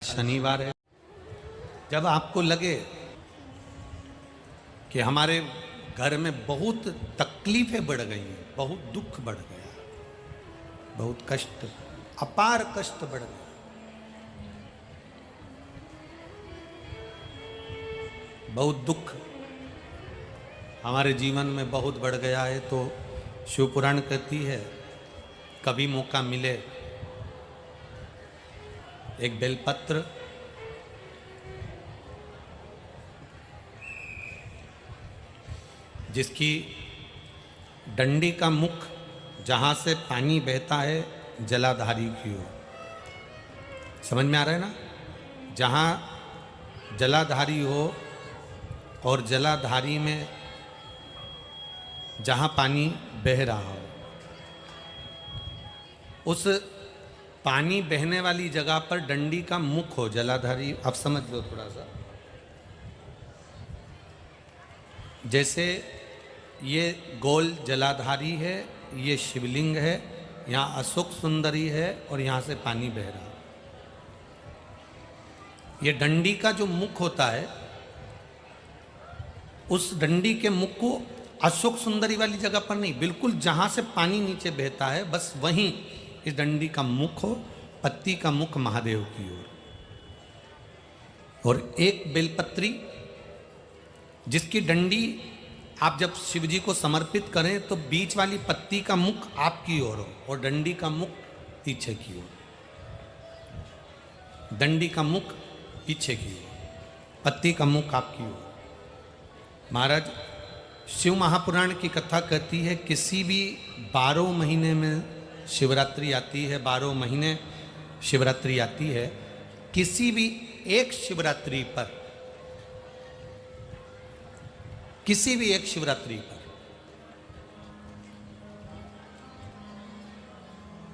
शनिवार है। जब आपको लगे कि हमारे घर में बहुत तकलीफें बढ़ गई हैं, बहुत दुख बढ़ गया, बहुत कष्ट, अपार कष्ट बढ़ गया, बहुत दुख हमारे जीवन में बहुत बढ़ गया है, तो शिव पुराण कहती है कभी मौका मिले एक बेलपत्र जिसकी डंडी का मुख जहाँ से पानी बहता है जलाधारी की ओर, समझ में आ रहा है ना? जहाँ जलाधारी हो और जलाधारी में जहाँ पानी बह रहा हो, उस पानी बहने वाली जगह पर डंडी का मुख हो, जलाधारी। अब समझ लो थोड़ा सा, जैसे ये गोल जलाधारी है, ये शिवलिंग है, यहाँ अशोक सुंदरी है और यहाँ से पानी बह रहा है। ये डंडी का जो मुख होता है, उस डंडी के मुख को अशोक सुंदरी वाली जगह पर नहीं, बिल्कुल जहाँ से पानी नीचे बहता है बस वहीं इस डंडी का मुख हो, पत्ती का मुख महादेव की ओर, और एक बेलपत्री जिसकी डंडी आप जब शिव जी को समर्पित करें तो बीच वाली पत्ती का मुख आपकी ओर हो और डंडी का मुख पीछे की ओर, डंडी का मुख पीछे की ओर, पत्ती का मुख आपकी ओर। महाराज, शिव महापुराण की कथा कहती है किसी भी 12 महीने में शिवरात्रि आती है, 12 महीने शिवरात्रि आती है, किसी भी एक शिवरात्रि पर, किसी भी एक शिवरात्रि पर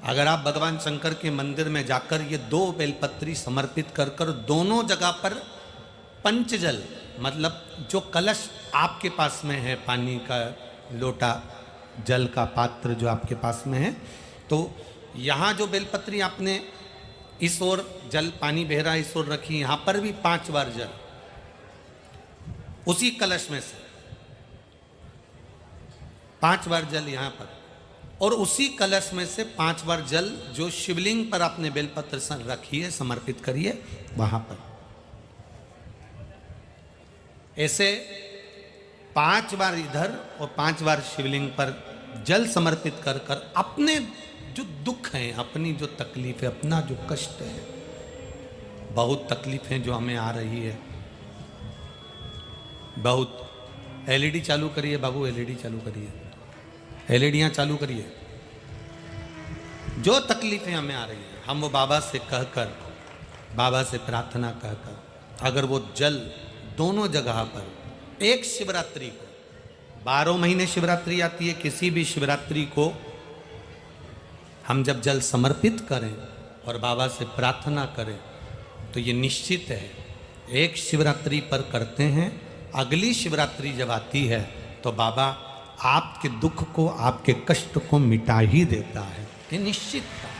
अगर आप भगवान शंकर के मंदिर में जाकर ये 2 बेलपत्री समर्पित कर कर दोनों जगह पर पंचजल, मतलब जो कलश आपके पास में है, पानी का लोटा, जल का पात्र जो आपके पास में है, तो यहाँ जो बेलपत्री आपने इस ओर जल पानी बह रहा है इस ओर रखी, यहाँ पर भी 5 बार जल उसी कलश में से 5 बार जल यहाँ पर, और उसी कलश में से 5 बार जल जो शिवलिंग पर आपने बेलपत्र रखी है समर्पित करिए वहां पर। ऐसे 5 बार इधर और 5 बार शिवलिंग पर जल समर्पित कर कर अपने जो दुख हैं, अपनी जो तकलीफ है, अपना जो कष्ट है, बहुत तकलीफें जो हमें आ रही है, बहुत। एलईडी चालू करिए बाबू, एलईडी चालू करिए, एलईडियाँ चालू करिए। जो तकलीफें हमें आ रही हैं, हम वो बाबा से कहकर, बाबा से प्रार्थना कहकर, अगर वो जल दोनों जगह पर एक शिवरात्रि को, 12 महीने शिवरात्रि आती है, किसी भी शिवरात्रि को हम जब जल समर्पित करें और बाबा से प्रार्थना करें तो ये निश्चित है एक शिवरात्रि पर करते हैं, अगली शिवरात्रि जब आती है तो बाबा आपके दुख को, आपके कष्ट को मिटा ही देता है, ये निश्चित है।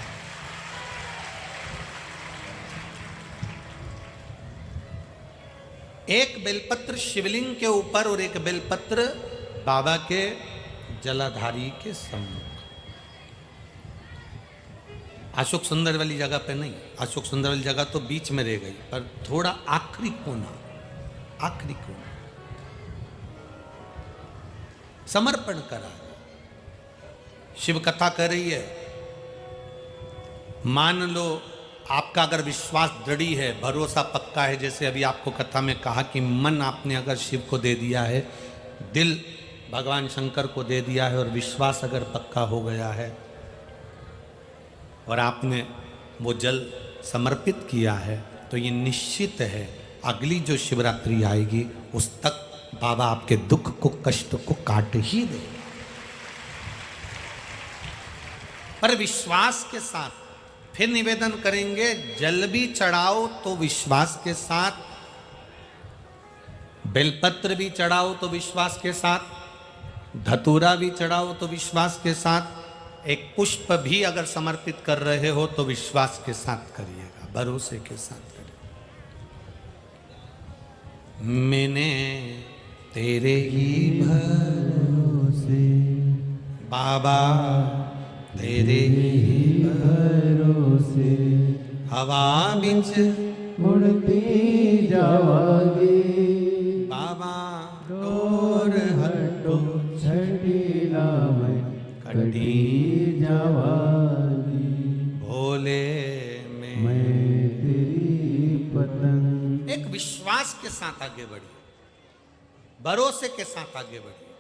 एक बेलपत्र शिवलिंग के ऊपर और एक बेलपत्र बाबा के जलाधारी के सम्मुख, अशोक सुंदर वाली जगह पे नहीं, अशोक सुंदर वाली जगह तो बीच में रह गई, पर थोड़ा आखिरी कोना, आखिरी कोना समर्पण करा। शिव कथा कर रही है, मान लो आपका अगर विश्वास दृढ़ है, भरोसा पक्का है, जैसे अभी आपको कथा में कहा कि मन आपने अगर शिव को दे दिया है, दिल भगवान शंकर को दे दिया है और विश्वास अगर पक्का हो गया है और आपने वो जल समर्पित किया है, तो ये निश्चित है अगली जो शिवरात्रि आएगी उस तक बाबा आपके दुख को, कष्ट को काट ही दे। पर विश्वास के साथ फिर निवेदन करेंगे, जल भी चढ़ाओ तो विश्वास के साथ, बेलपत्र भी चढ़ाओ तो विश्वास के साथ, धतूरा भी चढ़ाओ तो विश्वास के साथ, एक पुष्प भी अगर समर्पित कर रहे हो तो विश्वास के साथ करिएगा, भरोसे के साथ करिए। मैंने तेरे ही भरोसे बाबा, तेरे ही भरोसे हवा बिच उड़ती जावागी बाबा, डोर हटो छठीला में कटी जावागी भोले मैं तेरी पतंग। एक विश्वास के साथ आगे बढ़ी, भरोसे के साथ आगे बढ़ी।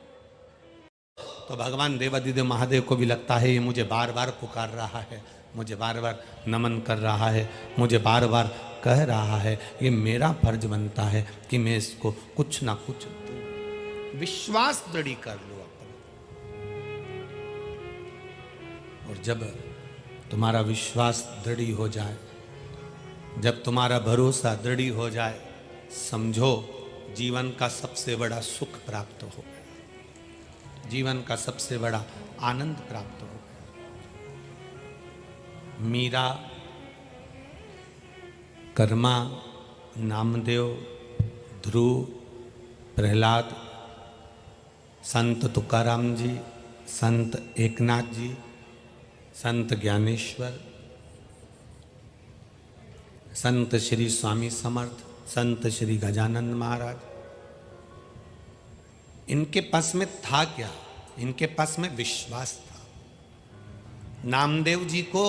तो भगवान देवादिदेव महादेव को भी लगता है ये मुझे बार बार पुकार रहा है, मुझे बार बार नमन कर रहा है, मुझे बार बार कह रहा है, ये मेरा फर्ज बनता है कि मैं इसको कुछ ना कुछ दूं। विश्वास दृढ़ कर लो अपना। और जब तुम्हारा विश्वास दृढ़ हो जाए, जब तुम्हारा भरोसा दृढ़ हो जाए, समझो जीवन का सबसे बड़ा सुख प्राप्त हो गया, जीवन का सबसे बड़ा आनंद प्राप्त हो गया। मीरा, कर्मा, नामदेव, ध्रुव, प्रहलाद, संत तुकाराम जी, संत एकनाथ जी, संत ज्ञानेश्वर, संत श्री स्वामी समर्थ, संत श्री गजानंद महाराज, इनके पास में था क्या? इनके पास में विश्वास था। नामदेव जी को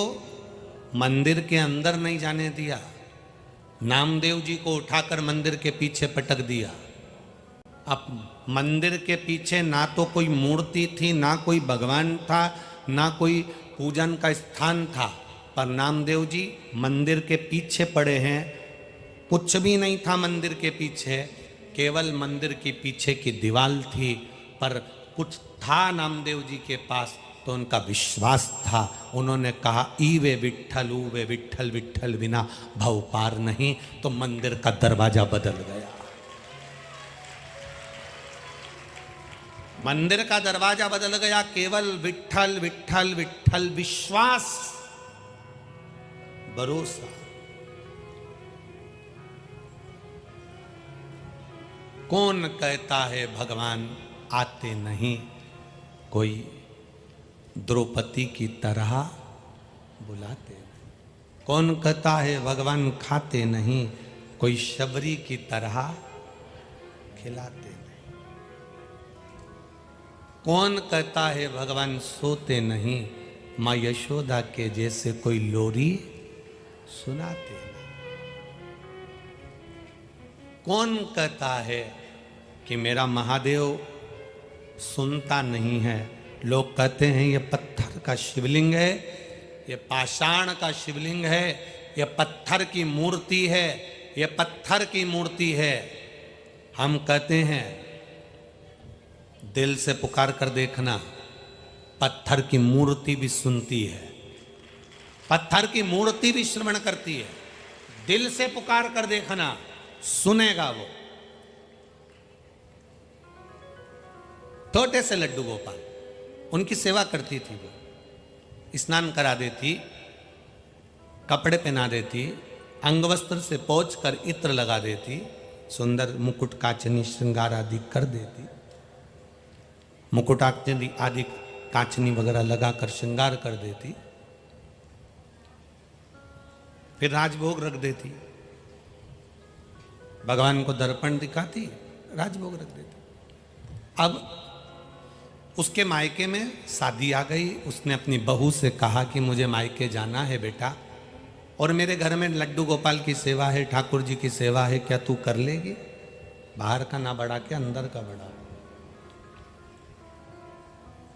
मंदिर के अंदर नहीं जाने दिया, नामदेव जी को उठाकर मंदिर के पीछे पटक दिया। अब मंदिर के पीछे ना तो कोई मूर्ति थी, ना कोई भगवान था, ना कोई पूजन का स्थान था, पर नामदेव जी मंदिर के पीछे पड़े हैं। कुछ भी नहीं था मंदिर के पीछे, केवल मंदिर के पीछे की दीवार थी, पर कुछ था नामदेव जी के पास, तो उनका विश्वास था। उन्होंने कहा ईवे विठ्ठल ऊवे विठ्ठल, विठ्ठल बिना भव पार नहीं। तो मंदिर का दरवाजा बदल गया, मंदिर का दरवाजा बदल गया। केवल विठ्ठल विठ्ठल विठ्ठल, विश्वास, भरोसा। कौन कहता है भगवान आते नहीं, कोई द्रौपदी की तरह बुलाते नहीं। कौन कहता है भगवान खाते नहीं, कोई शबरी की तरह खिलाते नहीं। कौन कहता है भगवान सोते नहीं, माँ यशोदा के जैसे कोई लोरी सुनाते नहीं। कौन कहता है कि मेरा महादेव सुनता नहीं है? लोग कहते हैं ये पत्थर का शिवलिंग है, ये पाषाण का शिवलिंग है, ये पत्थर की मूर्ति है, ये पत्थर की मूर्ति है। हम कहते हैं दिल से पुकार कर देखना, पत्थर की मूर्ति भी सुनती है, पत्थर की मूर्ति भी श्रवण करती है। दिल से पुकार कर देखना, सुनेगा वो। छोटे से लड्डू गोपाल, उनकी सेवा करती थी वो, स्नान करा देती, कपड़े पहना देती, अंगवस्त्र से पोंछ कर इत्र लगा देती, सुंदर मुकुट कांचनी श्रृंगार आदि कर देती, मुकुट आदि कांचनी वगैरह लगाकर श्रृंगार कर देती, फिर राजभोग रख देती, भगवान को दर्पण दिखाती, राजभोग रख देती। अब उसके मायके में शादी आ गई, उसने अपनी बहू से कहा कि मुझे मायके जाना है बेटा, और मेरे घर में लड्डू गोपाल की सेवा है, ठाकुर जी की सेवा है, क्या तू कर लेगी? बाहर का ना बढ़ा के अंदर का बढ़ा।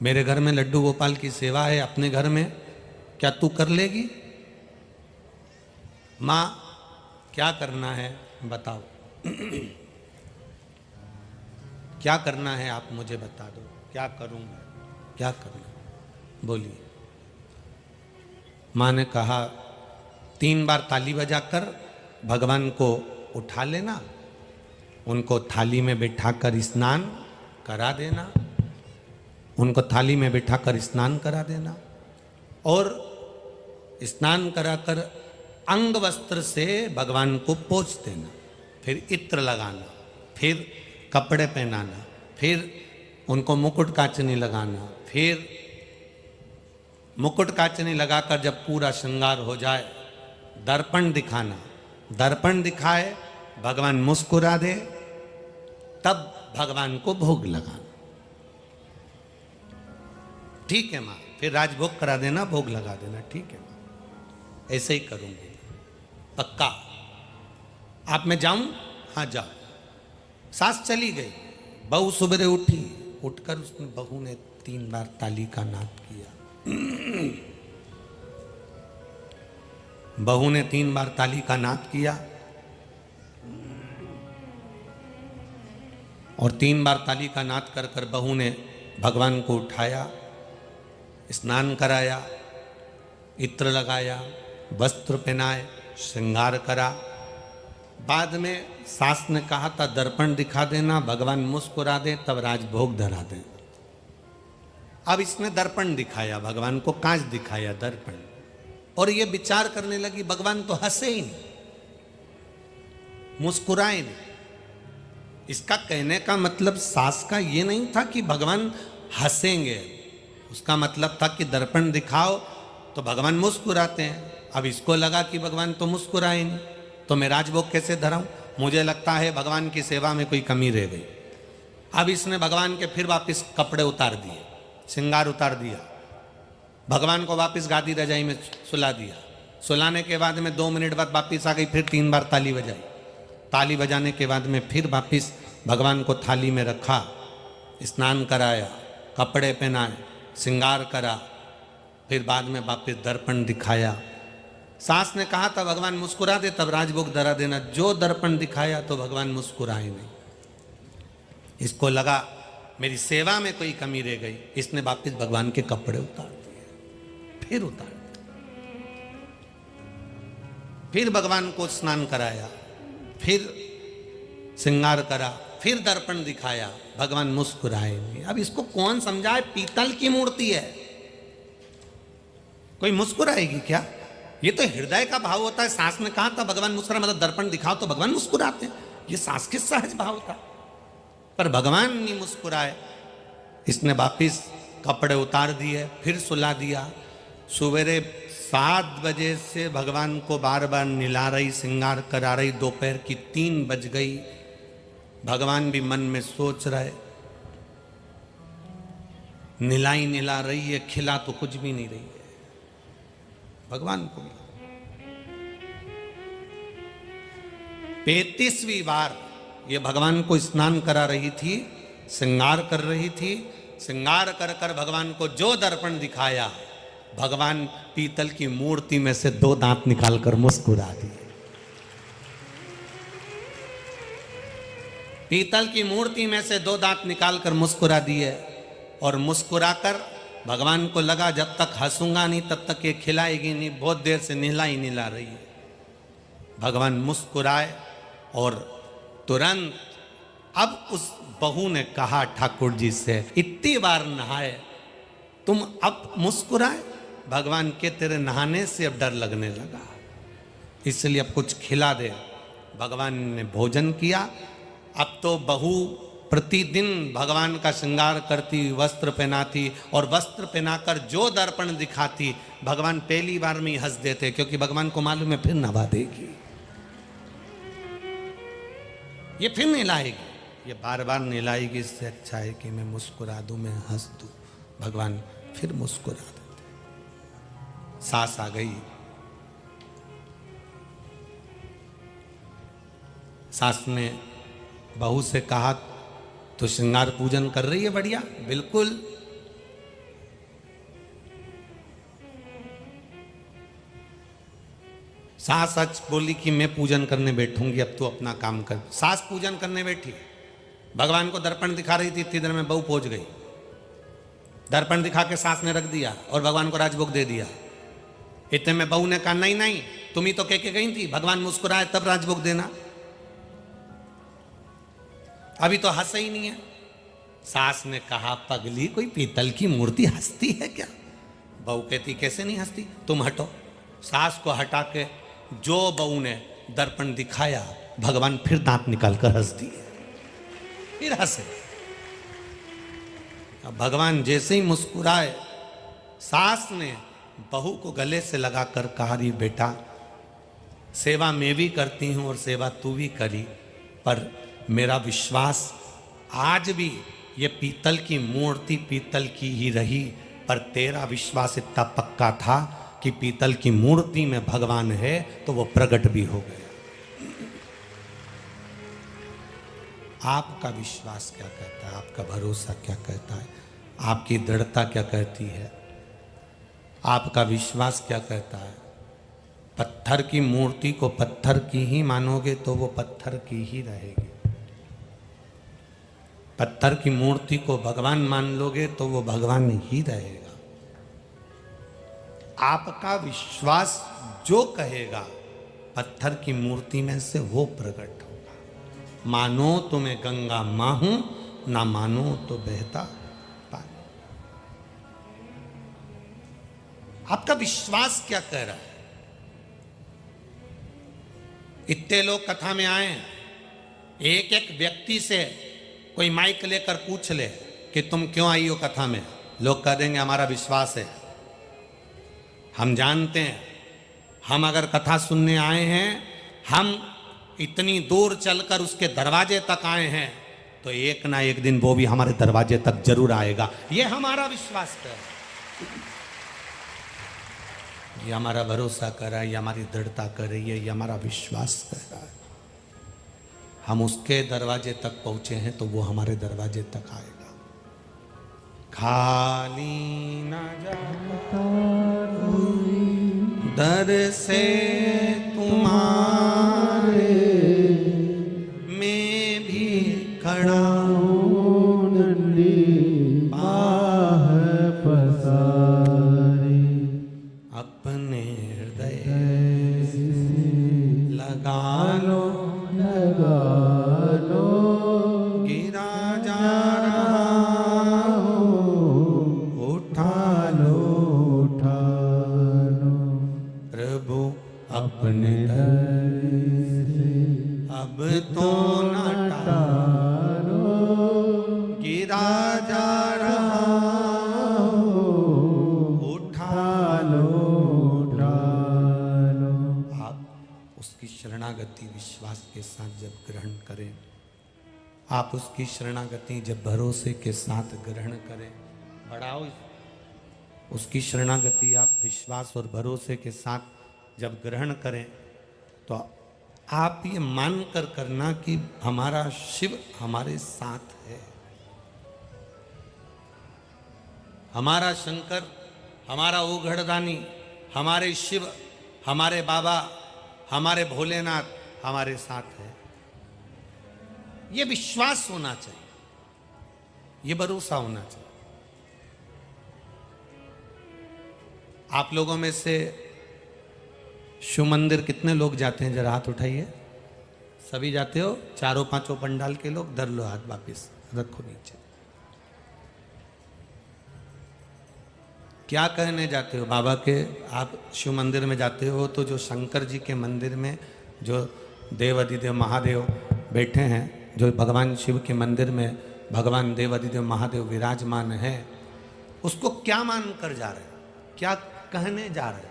मेरे घर में लड्डू गोपाल की सेवा है, अपने घर में क्या तू कर लेगी? माँ क्या करना है बताओ, क्या करना है आप मुझे बता दो, क्या करूं मैं, क्या करना, बोलिए। माँ ने कहा 3 बार ताली बजाकर भगवान को उठा लेना, उनको थाली में बिठाकर स्नान करा देना, उनको थाली में बिठाकर स्नान करा देना, और स्नान कराकर अंग वस्त्र से भगवान को पोंछ देना, फिर इत्र लगाना, फिर कपड़े पहनाना, फिर उनको मुकुट कांचनी लगाना, फिर मुकुट कांचनी लगाकर जब पूरा श्रृंगार हो जाए दर्पण दिखाना, दर्पण दिखाए भगवान मुस्कुरा दे तब भगवान को भोग लगाना। ठीक है माँ, फिर राजभोग करा देना, भोग लगा देना। ठीक है माँ, ऐसे ही करूंगी पक्का। आप मैं जाऊं? हाँ जाओ। सास चली गई, बहू सुबह उठी, उठकर उसने बहू ने 3 बार ताली का नाद किया। बहू ने 3 बार ताली का नाद किया और 3 बार ताली का नाद कर कर बहू ने भगवान को उठाया, स्नान कराया, इत्र लगाया, वस्त्र पहनाए, श्रृंगार करा। बाद में सास ने कहा था दर्पण दिखा देना, भगवान मुस्कुरा दे तब राजभोग धरा दे। अब इसने दर्पण दिखाया, भगवान को कांच दिखाया, दर्पण, और ये विचार करने लगी भगवान तो हंसे ही नहीं, मुस्कुराए नहीं। इसका कहने का मतलब सास का ये नहीं था कि भगवान हंसेंगे, उसका मतलब था कि दर्पण दिखाओ तो भगवान मुस्कुराते हैं। अब इसको लगा कि भगवान तो मुस्कुराए नहीं, तो मैं राजभोग कैसे धराऊं? मुझे लगता है भगवान की सेवा में कोई कमी रह गई। अब इसने भगवान के फिर वापस कपड़े उतार दिए, श्रृंगार उतार दिया, भगवान को वापस गादी रजाई में सुला दिया। सुलाने के बाद में 2 मिनट बाद वापस आ गई, फिर 3 बार ताली बजाई। ताली बजाने के बाद में फिर वापस भगवान को थाली में रखा, स्नान कराया, कपड़े पहनाए, श्रृंगार करा, फिर बाद में वापस दर्पण दिखाया। सास ने कहा था भगवान मुस्कुरा दे तब राजभोग धरा देना, जो दर्पण दिखाया तो भगवान मुस्कुराए नहीं। इसको लगा मेरी सेवा में कोई कमी रह गई, इसने वापस भगवान के कपड़े उतार दिए, फिर उतार दिए, फिर भगवान को स्नान कराया, फिर श्रृंगार करा, फिर दर्पण दिखाया, भगवान मुस्कुराए नहीं। अब इसको कौन समझाए? पीतल की मूर्ति है, कोई मुस्कुराएगी क्या? ये तो हृदय का भाव होता है। सास ने कहा था भगवान मुस्कुरा, मतलब दर्पण दिखाओ तो भगवान मुस्कुराते हैं, ये सास के सहज भाव था, पर भगवान नहीं मुस्कुराए। इसने वापिस कपड़े उतार दिए, फिर सुला दिया। सवेरे 7 बजे से भगवान को बार बार निला रही, श्रृंगार करा रही, दोपहर की 3 बज गई। भगवान भी मन में सोच रहे, निलाई निला रही है, खिला तो कुछ भी नहीं रही है भगवान को। 35वीं बार ये भगवान को स्नान करा रही थी, श्रृंगार कर रही थी। श्रृंगार कर कर भगवान को जो दर्पण दिखाया, भगवान पीतल की मूर्ति में से 2 दांत निकालकर मुस्कुरा दिए। पीतल की मूर्ति में से 2 दांत निकालकर मुस्कुरा दिए, और मुस्कुराकर भगवान को लगा जब तक हंसूंगा नहीं तब तक ये खिलाएगी नहीं, बहुत देर से निला ही निला रही है। भगवान मुस्कुराए और तुरंत अब उस बहू ने कहा ठाकुर जी से, इतनी बार नहाए तुम अब मुस्कुराए? भगवान के तेरे नहाने से अब डर लगने लगा, इसलिए अब कुछ खिला दे। भगवान ने भोजन किया। अब तो बहू प्रतिदिन भगवान का श्रृंगार करती, वस्त्र पहनाती, और वस्त्र पहनाकर जो दर्पण दिखाती भगवान पहली बार में ही हंस देते, क्योंकि भगवान को मालूम है फिर नवा देगी, ये फिर निलाएगी, ये बार बार निलाएगी। इससे अच्छा है कि मैं मुस्कुरा दूं, मैं हंस दूं। भगवान फिर मुस्कुरा देते। सास आ गई, सास ने बहू से कहा तो श्रृंगार पूजन कर रही है बढ़िया? बिल्कुल। सास सच बोली कि मैं पूजन करने बैठूंगी, अब तो अपना काम कर। सास पूजन करने बैठी, भगवान को दर्पण दिखा रही थी, इतनी देर में बहू पहुंच गई। दर्पण दिखा के सास ने रख दिया और भगवान को राजभोग दे दिया। इतने में बहू ने कहा नहीं नहीं, तुम ही तो कह के गई थी भगवान मुस्कुराए तब राजभोग देना, अभी तो हंसा ही नहीं है। सास ने कहा पगली, कोई पीतल की मूर्ति हंसती है क्या? बहू कहती कैसे नहीं हंसती, तुम हटो। सास को हटा के जो बहू ने दर्पण दिखाया, भगवान फिर दांत निकाल कर हंस दिए। फिर हंसे। अब भगवान जैसे ही मुस्कुराए, सास ने बहू को गले से लगाकर कहा, री बेटा सेवा मैं भी करती हूं और सेवा तू भी करी, पर मेरा विश्वास आज भी ये पीतल की मूर्ति पीतल की ही रही, पर तेरा विश्वास इतना पक्का था कि पीतल की मूर्ति में भगवान है तो वो प्रकट भी हो गया। आपका विश्वास क्या कहता है? आपका भरोसा क्या कहता है? आपकी दृढ़ता क्या कहती है? आपका विश्वास क्या कहता है? पत्थर की मूर्ति को पत्थर की ही मानोगे तो वो पत्थर की ही रहेगी। पत्थर की मूर्ति को भगवान मान लोगे तो वो भगवान ही रहेगा। आपका विश्वास जो कहेगा पत्थर की मूर्ति में से वो प्रकट होगा। मानो तो मैं गंगा मां हूं, ना मानो तो बहता पानी। आपका विश्वास क्या कह रहा है? इतने लोग कथा में आए, एक एक व्यक्ति से कोई माइक लेकर पूछ ले कि तुम क्यों आई हो कथा में, लोग कह देंगे हमारा विश्वास है। हम जानते हैं, हम अगर कथा सुनने आए हैं, हम इतनी दूर चलकर उसके दरवाजे तक आए हैं, तो एक ना एक दिन वो भी हमारे दरवाजे तक जरूर आएगा। ये हमारा विश्वास है, ये हमारा भरोसा कर रहा है, ये हमारी दृढ़ता कर रही है, ये हमारा विश्वास कर रहा है। हम उसके दरवाजे तक पहुंचे हैं तो वो हमारे दरवाजे तक आएगा। खाली ना जाता दर से तुम्हारे, मैं भी खड़ा हूँ नंदी बाह पसारी, अपने हृदय लगा लो, गिरा जा रहा हूँ, उठा लो, प्रभु अपने दर से अब तो न टालो, गिरा जा रहा हूँ, उठा लो। आप उसकी शरणागति विश्वास के साथ जब ग्रहण करें, आप उसकी शरणागति जब भरोसे के साथ ग्रहण करें, बढ़ाओ उसकी शरणागति आप विश्वास और भरोसे के साथ जब ग्रहण करें, तो आप ये मान कर करना कि हमारा शिव हमारे साथ है, हमारा शंकर, हमारा ओघड़दानी, हमारे शिव, हमारे बाबा, हमारे भोलेनाथ हमारे साथ है। ये विश्वास होना चाहिए, ये भरोसा होना चाहिए। आप लोगों में से शिव मंदिर कितने लोग जाते हैं? जरा हाथ उठाइए। सभी जाते हो? चारों पांचों पंडाल के लोग धर लो हाथ, वापिस रखो नीचे। क्या कहने जाते हो बाबा के? आप शिव मंदिर में जाते हो तो जो शंकर जी के मंदिर में जो देवाधिदेव महादेव बैठे हैं, जो भगवान शिव के मंदिर में भगवान देवाधिदेव महादेव विराजमान है, उसको क्या मान कर जा रहे हो? क्या कहने जा रहे हो?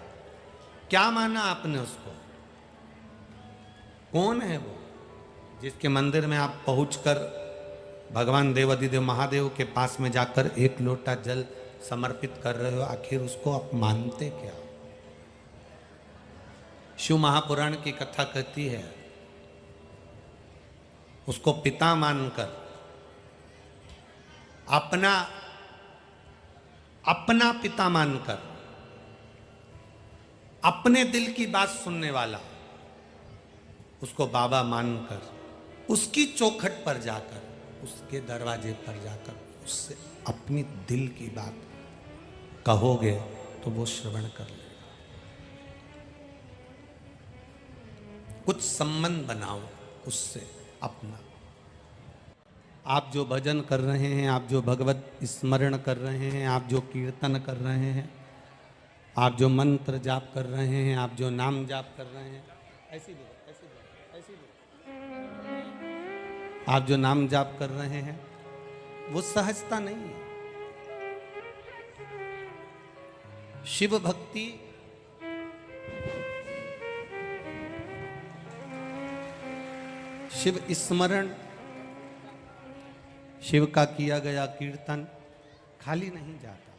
क्या माना आपने उसको? कौन है वो जिसके मंदिर में आप पहुंचकर भगवान देवाधिदेव महादेव के पास में जाकर एक लोटा जल समर्पित कर रहे हो? आखिर उसको आप मानते क्या? शिव महापुराण की कथा कहती है, उसको पिता मानकर, अपना पिता मानकर, अपने दिल की बात सुनने वाला, उसको बाबा मानकर, उसकी चौखट पर जाकर, उसके दरवाजे पर जाकर उससे अपनी दिल की बात कहोगे तो वो श्रवण कर लेगा। कुछ संबंध बनाओ उससे अपना। आप जो भजन कर रहे हैं, आप जो भगवत स्मरण कर रहे हैं, आप जो कीर्तन कर रहे हैं, आप जो मंत्र जाप कर रहे हैं, आप जो नाम जाप कर रहे हैं, ऐसी दो, ऐसी दो, ऐसी दो। आप जो नाम जाप कर रहे हैं वो सहजता नहीं है। शिव भक्ति शिव स्मरण, शिव का किया गया कीर्तन खाली नहीं जाता।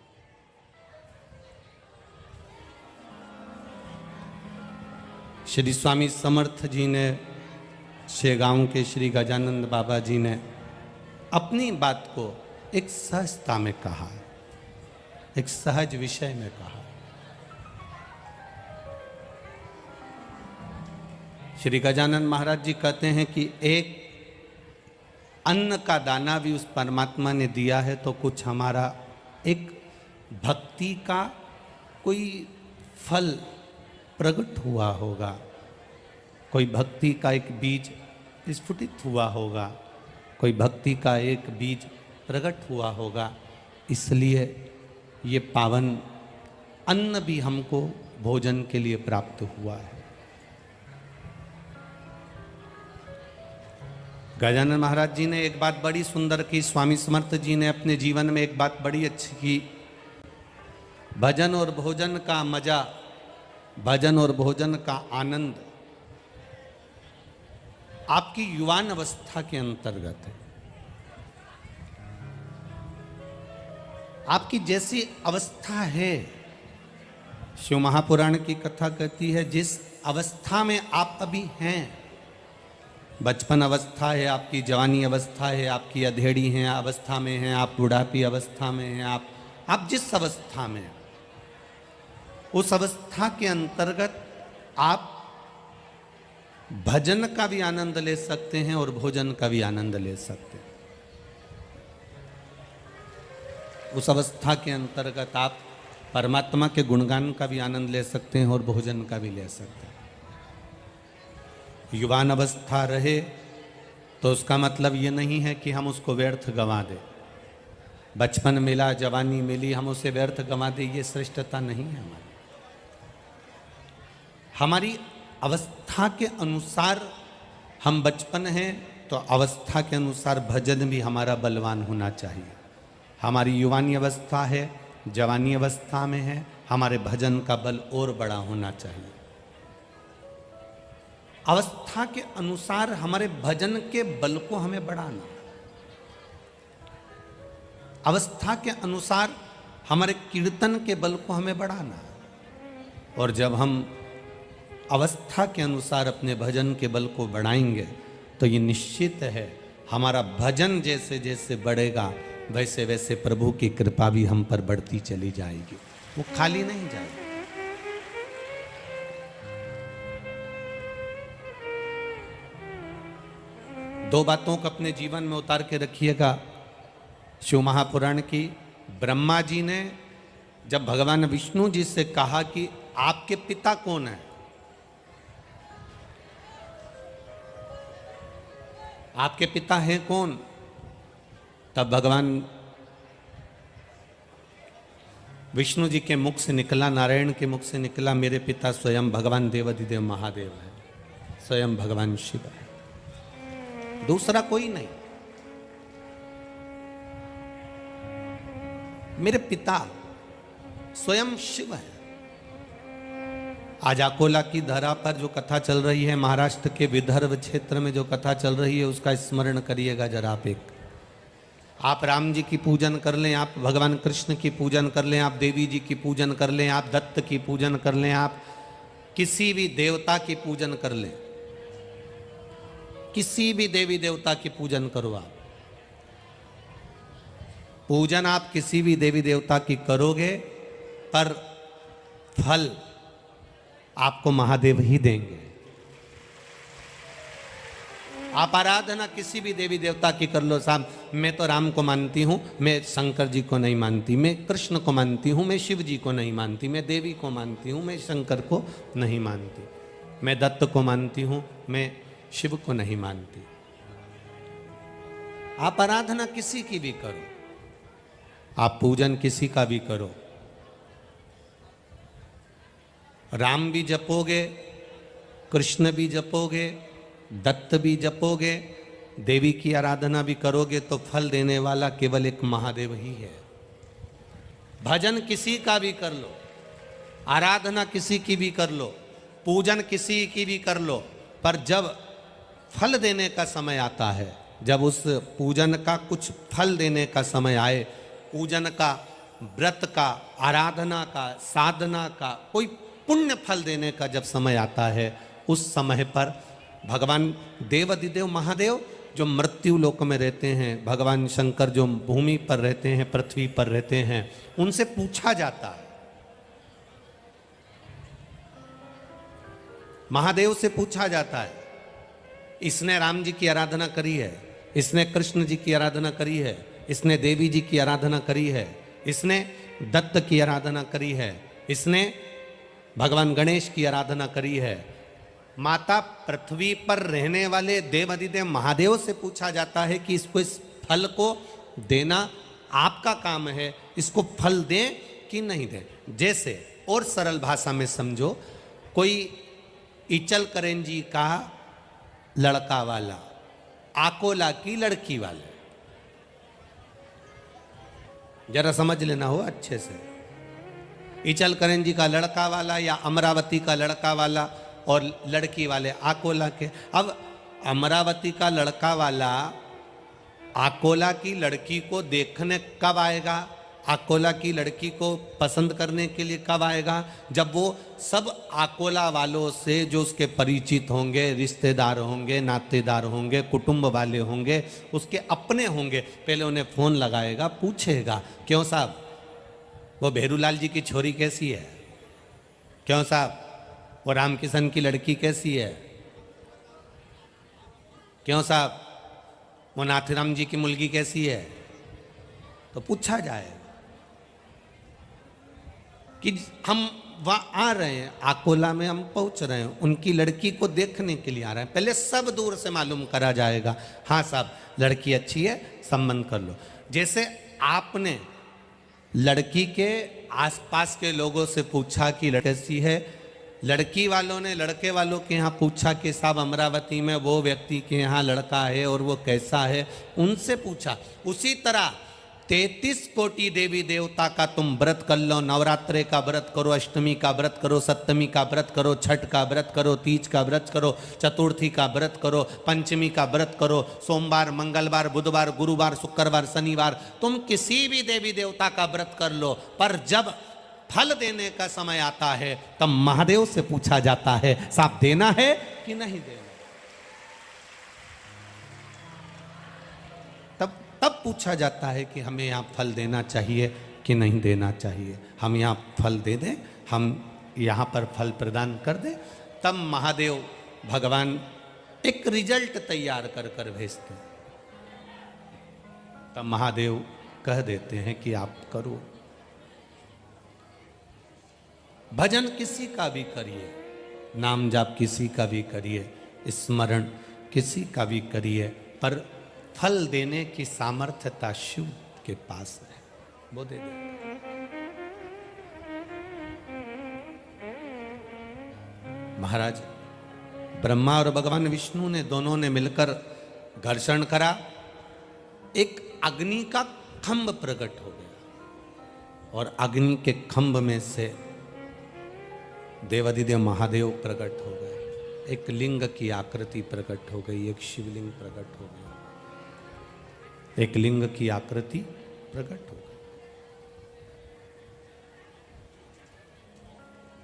श्री स्वामी समर्थ जी ने, शेगांव के श्री गजानंद बाबा जी ने अपनी बात को एक सहजता में कहा, एक सहज विषय में कहा। श्री गजानंद महाराज जी कहते हैं कि एक अन्न का दाना भी उस परमात्मा ने दिया है तो कुछ हमारा एक भक्ति का कोई फल प्रकट हुआ होगा, कोई भक्ति का एक बीज स्फुटित हुआ होगा, कोई भक्ति का एक बीज प्रकट हुआ होगा। इसलिए ये पावन अन्न भी हमको भोजन के लिए प्राप्त हुआ है। गजानन महाराज जी ने एक बात बड़ी सुंदर की, स्वामी समर्थ जी ने अपने जीवन में एक बात बड़ी अच्छी की। भजन और भोजन का मजा, भजन और भोजन का आनंद आपकी युवान अवस्था के अंतर्गत है। आपकी जैसी अवस्था है, शिव महापुराण की कथा कहती है, जिस अवस्था में आप अभी हैं, बचपन अवस्था है, आपकी जवानी अवस्था है, आपकी अधेड़ी है अवस्था में है, आप बुढ़ापी अवस्था में हैं, आप जिस अवस्था में हैं, उस अवस्था के अंतर्गत आप भजन का भी आनंद ले सकते हैं और भोजन का भी आनंद ले सकते हैं। उस अवस्था के अंतर्गत आप परमात्मा के गुणगान का भी आनंद ले सकते हैं और भोजन का भी ले सकते हैं। युवान अवस्था रहे तो उसका मतलब ये नहीं है कि हम उसको व्यर्थ गंवा दें। बचपन मिला, जवानी मिली, हम उसे व्यर्थ गंवा दें, ये श्रेष्ठता नहीं है हमारी। हमारी अवस्था के अनुसार हम बचपन हैं तो अवस्था के अनुसार भजन भी हमारा बलवान होना चाहिए। हमारी युवानी अवस्था है, जवानी अवस्था में है, हमारे भजन का बल और बड़ा होना चाहिए। अवस्था के अनुसार हमारे भजन के बल को हमें बढ़ाना, अवस्था के अनुसार हमारे कीर्तन के बल को हमें बढ़ाना। और जब हम अवस्था के अनुसार अपने भजन के बल को बढ़ाएंगे तो ये निश्चित है हमारा भजन जैसे जैसे बढ़ेगा वैसे वैसे प्रभु की कृपा भी हम पर बढ़ती चली जाएगी, वो खाली नहीं जाएगी। दो बातों को अपने जीवन में उतार के रखिएगा। शिव महापुराण की, ब्रह्मा जी ने जब भगवान विष्णु जी से कहा कि आपके पिता कौन है, आपके पिता हैं कौन, तब भगवान विष्णु जी के मुख से निकला, नारायण के मुख से निकला, मेरे पिता स्वयं भगवान देवाधिदेव महादेव है, स्वयं भगवान शिव है, दूसरा कोई नहीं। मेरे पिता स्वयं शिव है। आज अकोला की धरा पर जो कथा चल रही है, महाराष्ट्र के विदर्भ क्षेत्र में जो कथा चल रही है, उसका स्मरण करिएगा जरा आप। एक आप राम जी की पूजन कर लें, आप भगवान कृष्ण की पूजन कर लें, आप देवी जी की पूजन कर लें, आप दत्त की पूजन कर लें, आप किसी भी देवता की पूजन कर लें, किसी भी देवी देवता की पूजन करो आप। पूजन आप किसी भी देवी देवता की करोगे पर फल आपको महादेव ही देंगे। आप आराधना किसी भी देवी देवता की कर लो, साहब मैं तो राम को मानती हूँ, मैं शंकर जी को नहीं मानती, मैं कृष्ण को मानती हूँ, मैं शिव जी को नहीं मानती, मैं देवी को मानती हूँ, मैं शंकर को नहीं मानती, मैं दत्त को मानती हूँ, मैं शिव को नहीं मानती। आप आराधना किसी की भी करो, आप पूजन किसी का भी करो, राम भी जपोगे, कृष्ण भी जपोगे, दत्त भी जपोगे, देवी की आराधना भी करोगे तो फल देने वाला केवल एक महादेव ही है। भजन किसी का भी कर लो, आराधना किसी की भी कर लो, पूजन किसी की भी कर लो, पर जब फल देने का समय आता है, जब उस पूजन का कुछ फल देने का समय आए, पूजन का, व्रत का, आराधना का, साधना का, कोई पुण्य फल देने का जब समय आता है, उस समय पर भगवान देवाधिदेव महादेव जो मृत्यु लोक में रहते हैं, भगवान शंकर जो भूमि पर रहते हैं, पृथ्वी पर रहते हैं, उनसे पूछा जाता है, महादेव से पूछा जाता है, इसने राम जी की आराधना करी है, इसने कृष्ण जी की आराधना करी है, इसने देवी जी की आराधना करी है, इसने दत्त की आराधना करी है, इसने भगवान गणेश की आराधना करी है। माता पृथ्वी पर रहने वाले देवाधिदेव महादेव से पूछा जाता है कि इसको, इस फल को देना आपका काम है, इसको फल दें कि नहीं दें। जैसे और सरल भाषा में समझो, कोई इचल करेंजी का लड़का वाला आकोला की लड़की वाले, जरा समझ लेना हो अच्छे से, इचल करेंजी का लड़का वाला या अमरावती का लड़का वाला और लड़की वाले आकोला के। अब अमरावती का लड़का वाला आकोला की लड़की को देखने कब आएगा, आकोला की लड़की को पसंद करने के लिए कब आएगा, जब वो सब आकोला वालों से जो उसके परिचित होंगे, रिश्तेदार होंगे, नातेदार होंगे, कुटुंब वाले होंगे, उसके अपने होंगे, पहले उन्हें फ़ोन लगाएगा, पूछेगा क्यों साहब वो भेरूलाल जी की छोरी कैसी है, क्यों साहब वो रामकिशन की लड़की कैसी है, क्यों साहब वो नाथराम जी की मुलगी कैसी है, तो पूछा जाएगा कि हम वहाँ आ रहे हैं, आकोला में हम पहुँच रहे हैं, उनकी लड़की को देखने के लिए आ रहे हैं, पहले सब दूर से मालूम करा जाएगा, हाँ साहब लड़की अच्छी है, संबंध कर लो। जैसे आपने लड़की के आसपास के लोगों से पूछा कि लड़की कैसी है, लड़की वालों ने लड़के वालों के यहाँ पूछा कि साहब अमरावती में वो व्यक्ति के यहाँ लड़का है और वो कैसा है, उनसे पूछा। उसी तरह 33 कोटि देवी देवता का तुम व्रत कर लो, नवरात्रे का व्रत करो, अष्टमी का व्रत करो, सप्तमी का व्रत करो, छठ का व्रत करो, तीज का व्रत करो, चतुर्थी का व्रत करो, पंचमी का व्रत करो, सोमवार, मंगलवार, बुधवार, गुरुवार, शुक्रवार, शनिवार, तुम किसी भी देवी देवता का व्रत कर लो, पर जब फल देने का समय आता है तब महादेव से पूछा जाता है साहब देना है कि नहीं देना। तब पूछा जाता है कि हमें यहाँ फल देना चाहिए कि नहीं देना चाहिए, हम यहाँ फल दे दें, हम यहाँ पर फल प्रदान कर दें, तब महादेव भगवान एक रिजल्ट तैयार कर कर भेजते हैं, तब महादेव कह देते हैं कि आप करो। भजन किसी का भी करिए, नाम जाप किसी का भी करिए, स्मरण किसी का भी करिए, पर फल देने की सामर्थ्यता शिव के पास है, वो दे दे। महाराज ब्रह्मा और भगवान विष्णु ने दोनों ने मिलकर घर्षण करा, एक अग्नि का खंभ प्रकट हो गया और अग्नि के खंभ में से देवाधिदेव महादेव प्रकट हो गए, एक लिंग की आकृति प्रकट हो गई, एक शिवलिंग प्रकट हो गया, एक लिंग की आकृति प्रकट हो गई।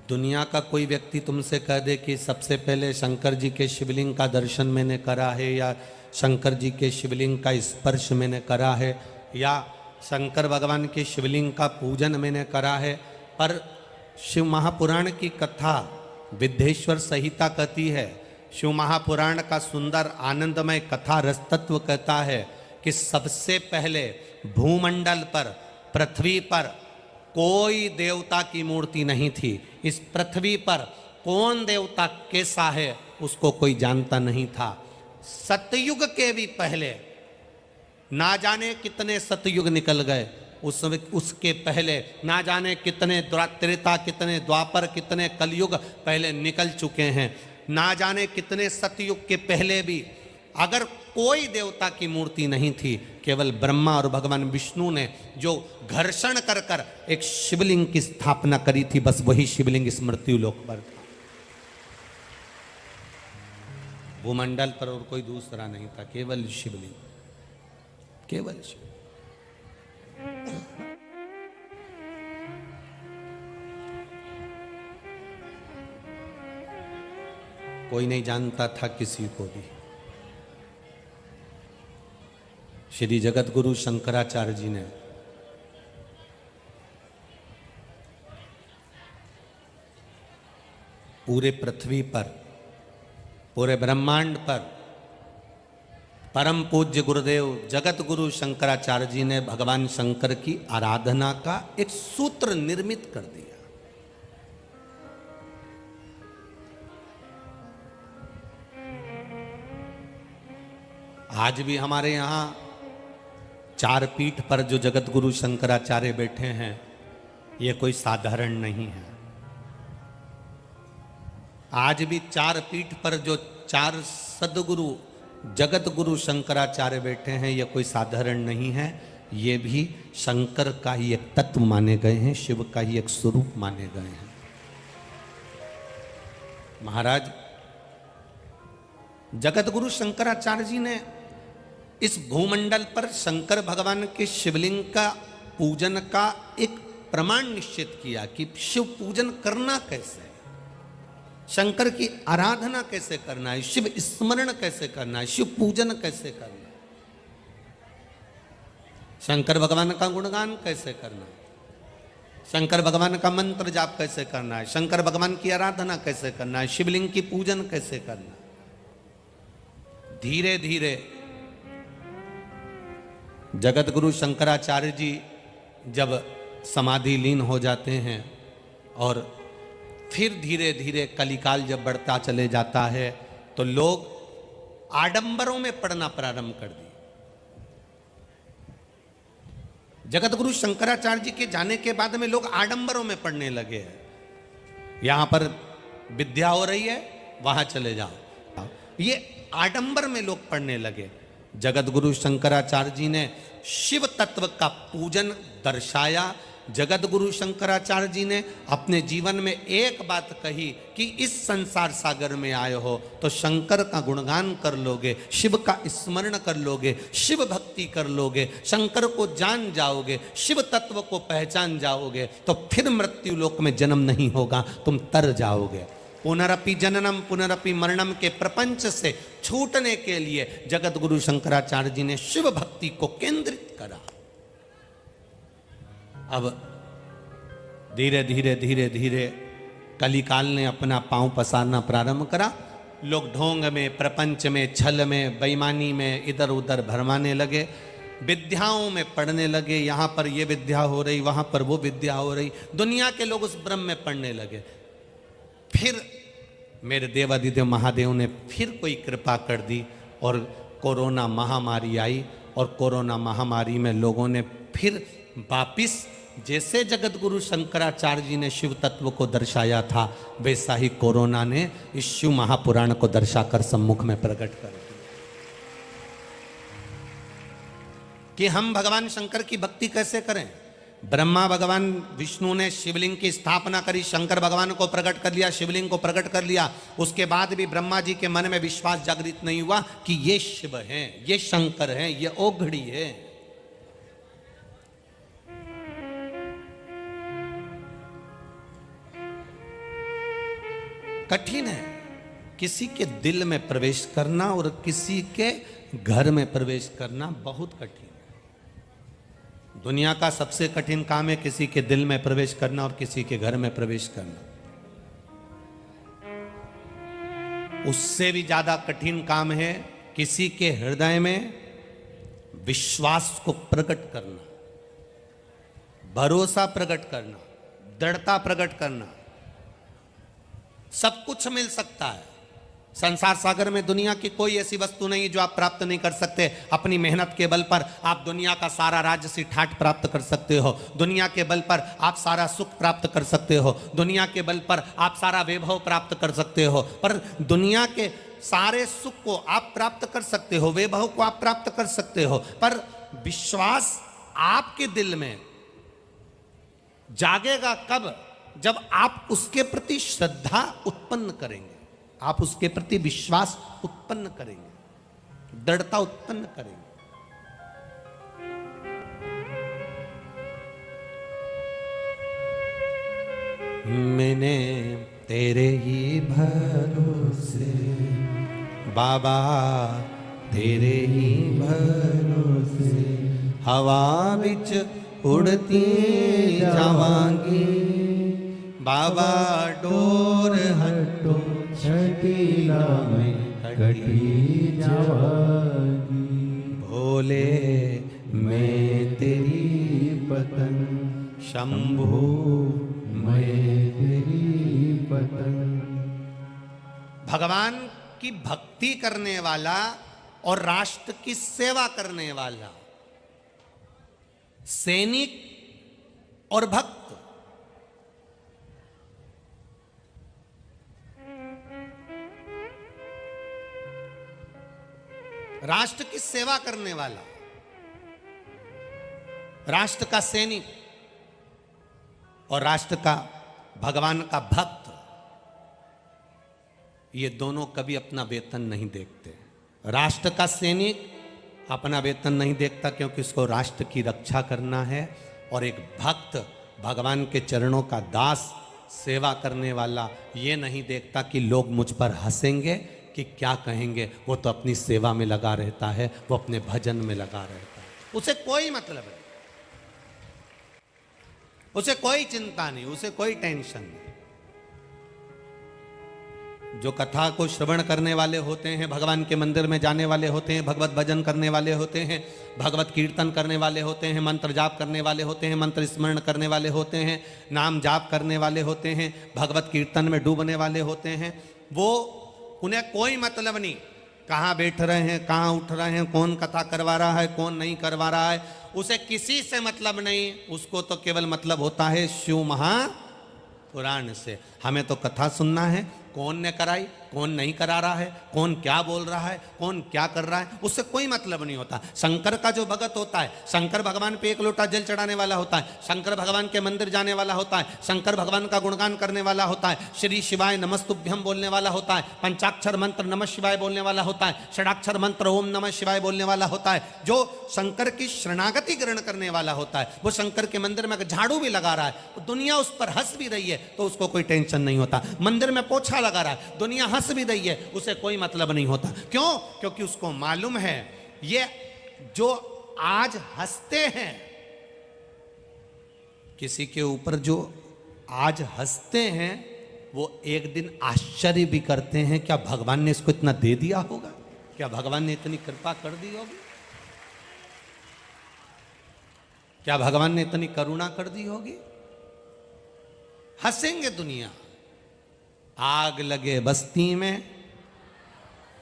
दुनिया का कोई व्यक्ति तुमसे कह दे कि सबसे पहले शंकर जी के शिवलिंग का दर्शन मैंने करा है, या शंकर जी के शिवलिंग का स्पर्श मैंने करा है, या शंकर भगवान के शिवलिंग का पूजन मैंने करा है, पर शिव महापुराण की कथा विद्येश्वर संहिता कहती है, शिव महापुराण का सुंदर आनंदमय कथा रसतत्व कहता है कि सबसे पहले भूमंडल पर, पृथ्वी पर कोई देवता की मूर्ति नहीं थी। इस पृथ्वी पर कौन देवता कैसा है उसको कोई जानता नहीं था। सतयुग के भी पहले, ना जाने कितने सतयुग निकल गए, उसके पहले ना जाने कितने त्रेता, कितने द्वापर, कितने कलयुग पहले निकल चुके हैं। ना जाने कितने सतयुग के पहले भी अगर कोई देवता की मूर्ति नहीं थी, केवल ब्रह्मा और भगवान विष्णु ने जो घर्षण कर कर एक शिवलिंग की स्थापना करी थी, बस वही शिवलिंग इस मृत्युलोक पर था। भूमंडल पर और कोई दूसरा नहीं था, केवल शिवलिंग, केवल शिव। कोई नहीं जानता था किसी को भी। श्री जगत गुरु शंकराचार्य जी ने पूरे पृथ्वी पर, पूरे ब्रह्मांड पर परम पूज्य गुरुदेव जगत गुरु शंकराचार्य जी ने भगवान शंकर की आराधना का एक सूत्र निर्मित कर दिया। आज भी हमारे यहाँ चार पीठ पर जो जगत गुरु शंकराचार्य बैठे हैं, ये कोई साधारण नहीं है। आज भी चार पीठ पर जो चार सदगुरु जगत गुरु शंकराचार्य बैठे हैं, ये कोई साधारण नहीं है। ये भी शंकर का ही एक तत्व माने गए हैं, शिव का ही एक स्वरूप माने गए हैं। महाराज जगत गुरु शंकराचार्य जी ने इस भूमंडल पर शंकर भगवान के शिवलिंग का पूजन का एक प्रमाण निश्चित किया कि शिव पूजन करना कैसे है, शंकर की आराधना कैसे करना है, शिव स्मरण कैसे करना है, शिव पूजन कैसे करना है, शंकर भगवान का गुणगान कैसे करना है, शंकर भगवान का मंत्र जाप कैसे करना है, शंकर भगवान की आराधना कैसे करना है, शिवलिंग की पूजन कैसे करना है। धीरे धीरे जगत गुरु शंकराचार्य जी जब समाधि लीन हो जाते हैं और फिर धीरे धीरे कलिकाल जब बढ़ता चले जाता है, तो लोग आडंबरों में पड़ना प्रारंभ कर दिए। जगत गुरु शंकराचार्य जी के जाने के बाद में लोग आडंबरों में पड़ने लगे हैं। यहां पर विद्या हो रही है, वहां चले जाओ, ये आडंबर में लोग पड़ने लगे। जगत गुरु शंकराचार्य जी ने शिव तत्व का पूजन दर्शाया। जगत गुरु शंकराचार्य जी ने अपने जीवन में एक बात कही कि इस संसार सागर में आए हो तो शंकर का गुणगान कर लोगे, शिव का स्मरण कर लोगे, शिव भक्ति कर लोगे, शंकर को जान जाओगे, शिव तत्व को पहचान जाओगे, तो फिर मृत्यु लोक में जन्म नहीं होगा, तुम तर जाओगे। पुनरपि जननम पुनरपि मरणम के प्रपंच से छूटने के लिए जगत गुरु शंकराचार्य जी ने शिव भक्ति को केंद्रित करा। अब धीरे धीरे धीरे धीरे कलिकाल ने अपना पांव पसारना प्रारंभ करा। लोग ढोंग में, प्रपंच में, छल में, बेईमानी में इधर उधर भरमाने लगे, विद्याओं में पढ़ने लगे। यहाँ पर ये विद्या हो रही, वहाँ पर वो विद्या हो रही, दुनिया के लोग उस ब्रह्म में पढ़ने लगे। फिर मेरे देवादिदेव महादेव ने फिर कोई कृपा कर दी और कोरोना महामारी आई, और कोरोना महामारी में लोगों ने फिर वापिस जैसे जगत गुरु शंकराचार्य जी ने शिव तत्व को दर्शाया था, वैसा ही कोरोना ने इस शिव महापुराण को दर्शाकर सम्मुख में प्रकट कर दिया कि हम भगवान शंकर की भक्ति कैसे करें। ब्रह्मा भगवान विष्णु ने शिवलिंग की स्थापना करी, शंकर भगवान को प्रकट कर लिया, शिवलिंग को प्रकट कर लिया। उसके बाद भी ब्रह्मा जी के मन में विश्वास जागृत नहीं हुआ कि ये शिव हैं, ये शंकर हैं, ये ओघड़ी है। कठिन है किसी के दिल में प्रवेश करना और किसी के घर में प्रवेश करना, बहुत कठिन है। दुनिया का सबसे कठिन काम है किसी के दिल में प्रवेश करना और किसी के घर में प्रवेश करना। उससे भी ज्यादा कठिन काम है किसी के हृदय में विश्वास को प्रकट करना, भरोसा प्रकट करना, दृढ़ता प्रकट करना। सब कुछ मिल सकता है, संसार सागर में दुनिया की कोई ऐसी वस्तु नहीं जो आप प्राप्त नहीं कर सकते। अपनी मेहनत के बल पर आप दुनिया का सारा राजसी ठाट प्राप्त कर सकते हो। दुनिया के बल पर आप सारा सुख प्राप्त कर सकते हो। दुनिया के बल पर आप सारा वैभव प्राप्त कर सकते हो। पर दुनिया के सारे सुख को आप प्राप्त कर सकते हो, वैभव को आप प्राप्त कर सकते हो, पर विश्वास आपके दिल में जागेगा कब? जब आप उसके प्रति श्रद्धा उत्पन्न करेंगे, आप उसके प्रति विश्वास उत्पन्न करेंगे, दृढ़ता उत्पन्न करेंगे। मैंने तेरे ही भरोसे बाबा, तेरे ही भरोसे हवा बिच उड़ती जावांगी बाबा, डोर हटो छटीला में कटी जावागी, भोले मैं तेरी पतंग, शंभू मैं तेरी पतंग। भगवान की भक्ति करने वाला और राष्ट्र की सेवा करने वाला, सैनिक और भक्त, राष्ट्र की सेवा करने वाला, राष्ट्र का सैनिक और राष्ट्र का भगवान का भक्त, ये दोनों कभी अपना वेतन नहीं देखते। राष्ट्र का सैनिक अपना वेतन नहीं देखता क्योंकि उसको राष्ट्र की रक्षा करना है, और एक भक्त भगवान के चरणों का दास, सेवा करने वाला ये नहीं देखता कि लोग मुझ पर हंसेंगे कि क्या कहेंगे। वो तो अपनी सेवा में लगा रहता है, वो अपने भजन में लगा रहता है, उसे कोई मतलब नहीं, उसे कोई चिंता नहीं, उसे कोई टेंशन नहीं। जो कथा को श्रवण करने वाले होते हैं, भगवान के मंदिर में जाने वाले होते हैं, भगवत भजन करने वाले होते हैं, भगवत कीर्तन करने वाले होते हैं, मंत्र जाप करने वाले होते हैं, मंत्र स्मरण करने वाले होते हैं, नाम जाप करने वाले होते हैं, भगवत कीर्तन में डूबने वाले होते हैं, वो उन्हें कोई मतलब नहीं कहाँ बैठ रहे हैं, कहाँ उठ रहे हैं, कौन कथा करवा रहा है, कौन नहीं करवा रहा है, उसे किसी से मतलब नहीं। उसको तो केवल मतलब होता है शिव महापुराण से। हमें तो कथा सुनना है, कौन ने कराई, कौन नहीं करा रहा है, कौन क्या बोल रहा है, कौन क्या कर रहा है, उससे कोई मतलब नहीं होता। शंकर का जो भगत होता है, शंकर भगवान पे एक लोटा जल चढ़ाने वाला होता है, शंकर भगवान के मंदिर जाने वाला होता है, शंकर भगवान का गुणगान करने वाला होता है, श्री शिवाय नमस्तुभ्यम बोलने वाला होता है, पंचाक्षर मंत्र नमः शिवाय बोलने वाला होता है, षडाक्षर मंत्र ओम नमः शिवाय बोलने वाला होता है। जो शंकर की शरणागति ग्रहण करने वाला होता है, वो शंकर के मंदिर में झाड़ू भी लगा रहा है, दुनिया उस पर हंस भी रही है तो उसको कोई टेंशन नहीं होता। मंदिर में पोछा लगा रहा है, दुनिया हंस भी रही है, उसे कोई मतलब नहीं होता। क्यों? क्योंकि उसको मालूम है ये जो आज हंसते हैं, किसी के ऊपर जो आज हंसते हैं, वो एक दिन आश्चर्य भी करते हैं, क्या भगवान ने इसको इतना दे दिया होगा, क्या भगवान ने इतनी कृपा कर दी होगी, क्या भगवान ने इतनी करुणा कर दी होगी। हंसेंगे दुनिया। आग लगे बस्ती में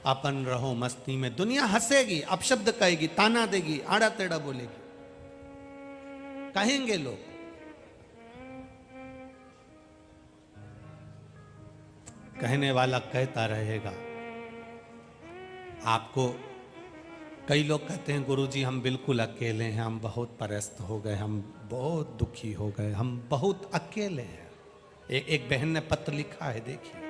अपन रहो मस्ती में। दुनिया हंसेगी, अपशब्द कहेगी, ताना देगी, आड़ा टेढ़ा बोलेगी, कहेंगे लोग। कहने वाला कहता रहेगा। आपको कई लोग कहते हैं गुरुजी हम बिल्कुल अकेले हैं, हम बहुत परेशान हो गए, हम बहुत दुखी हो गए, हम बहुत अकेले हैं। एक बहन ने पत्र लिखा है, देखिए।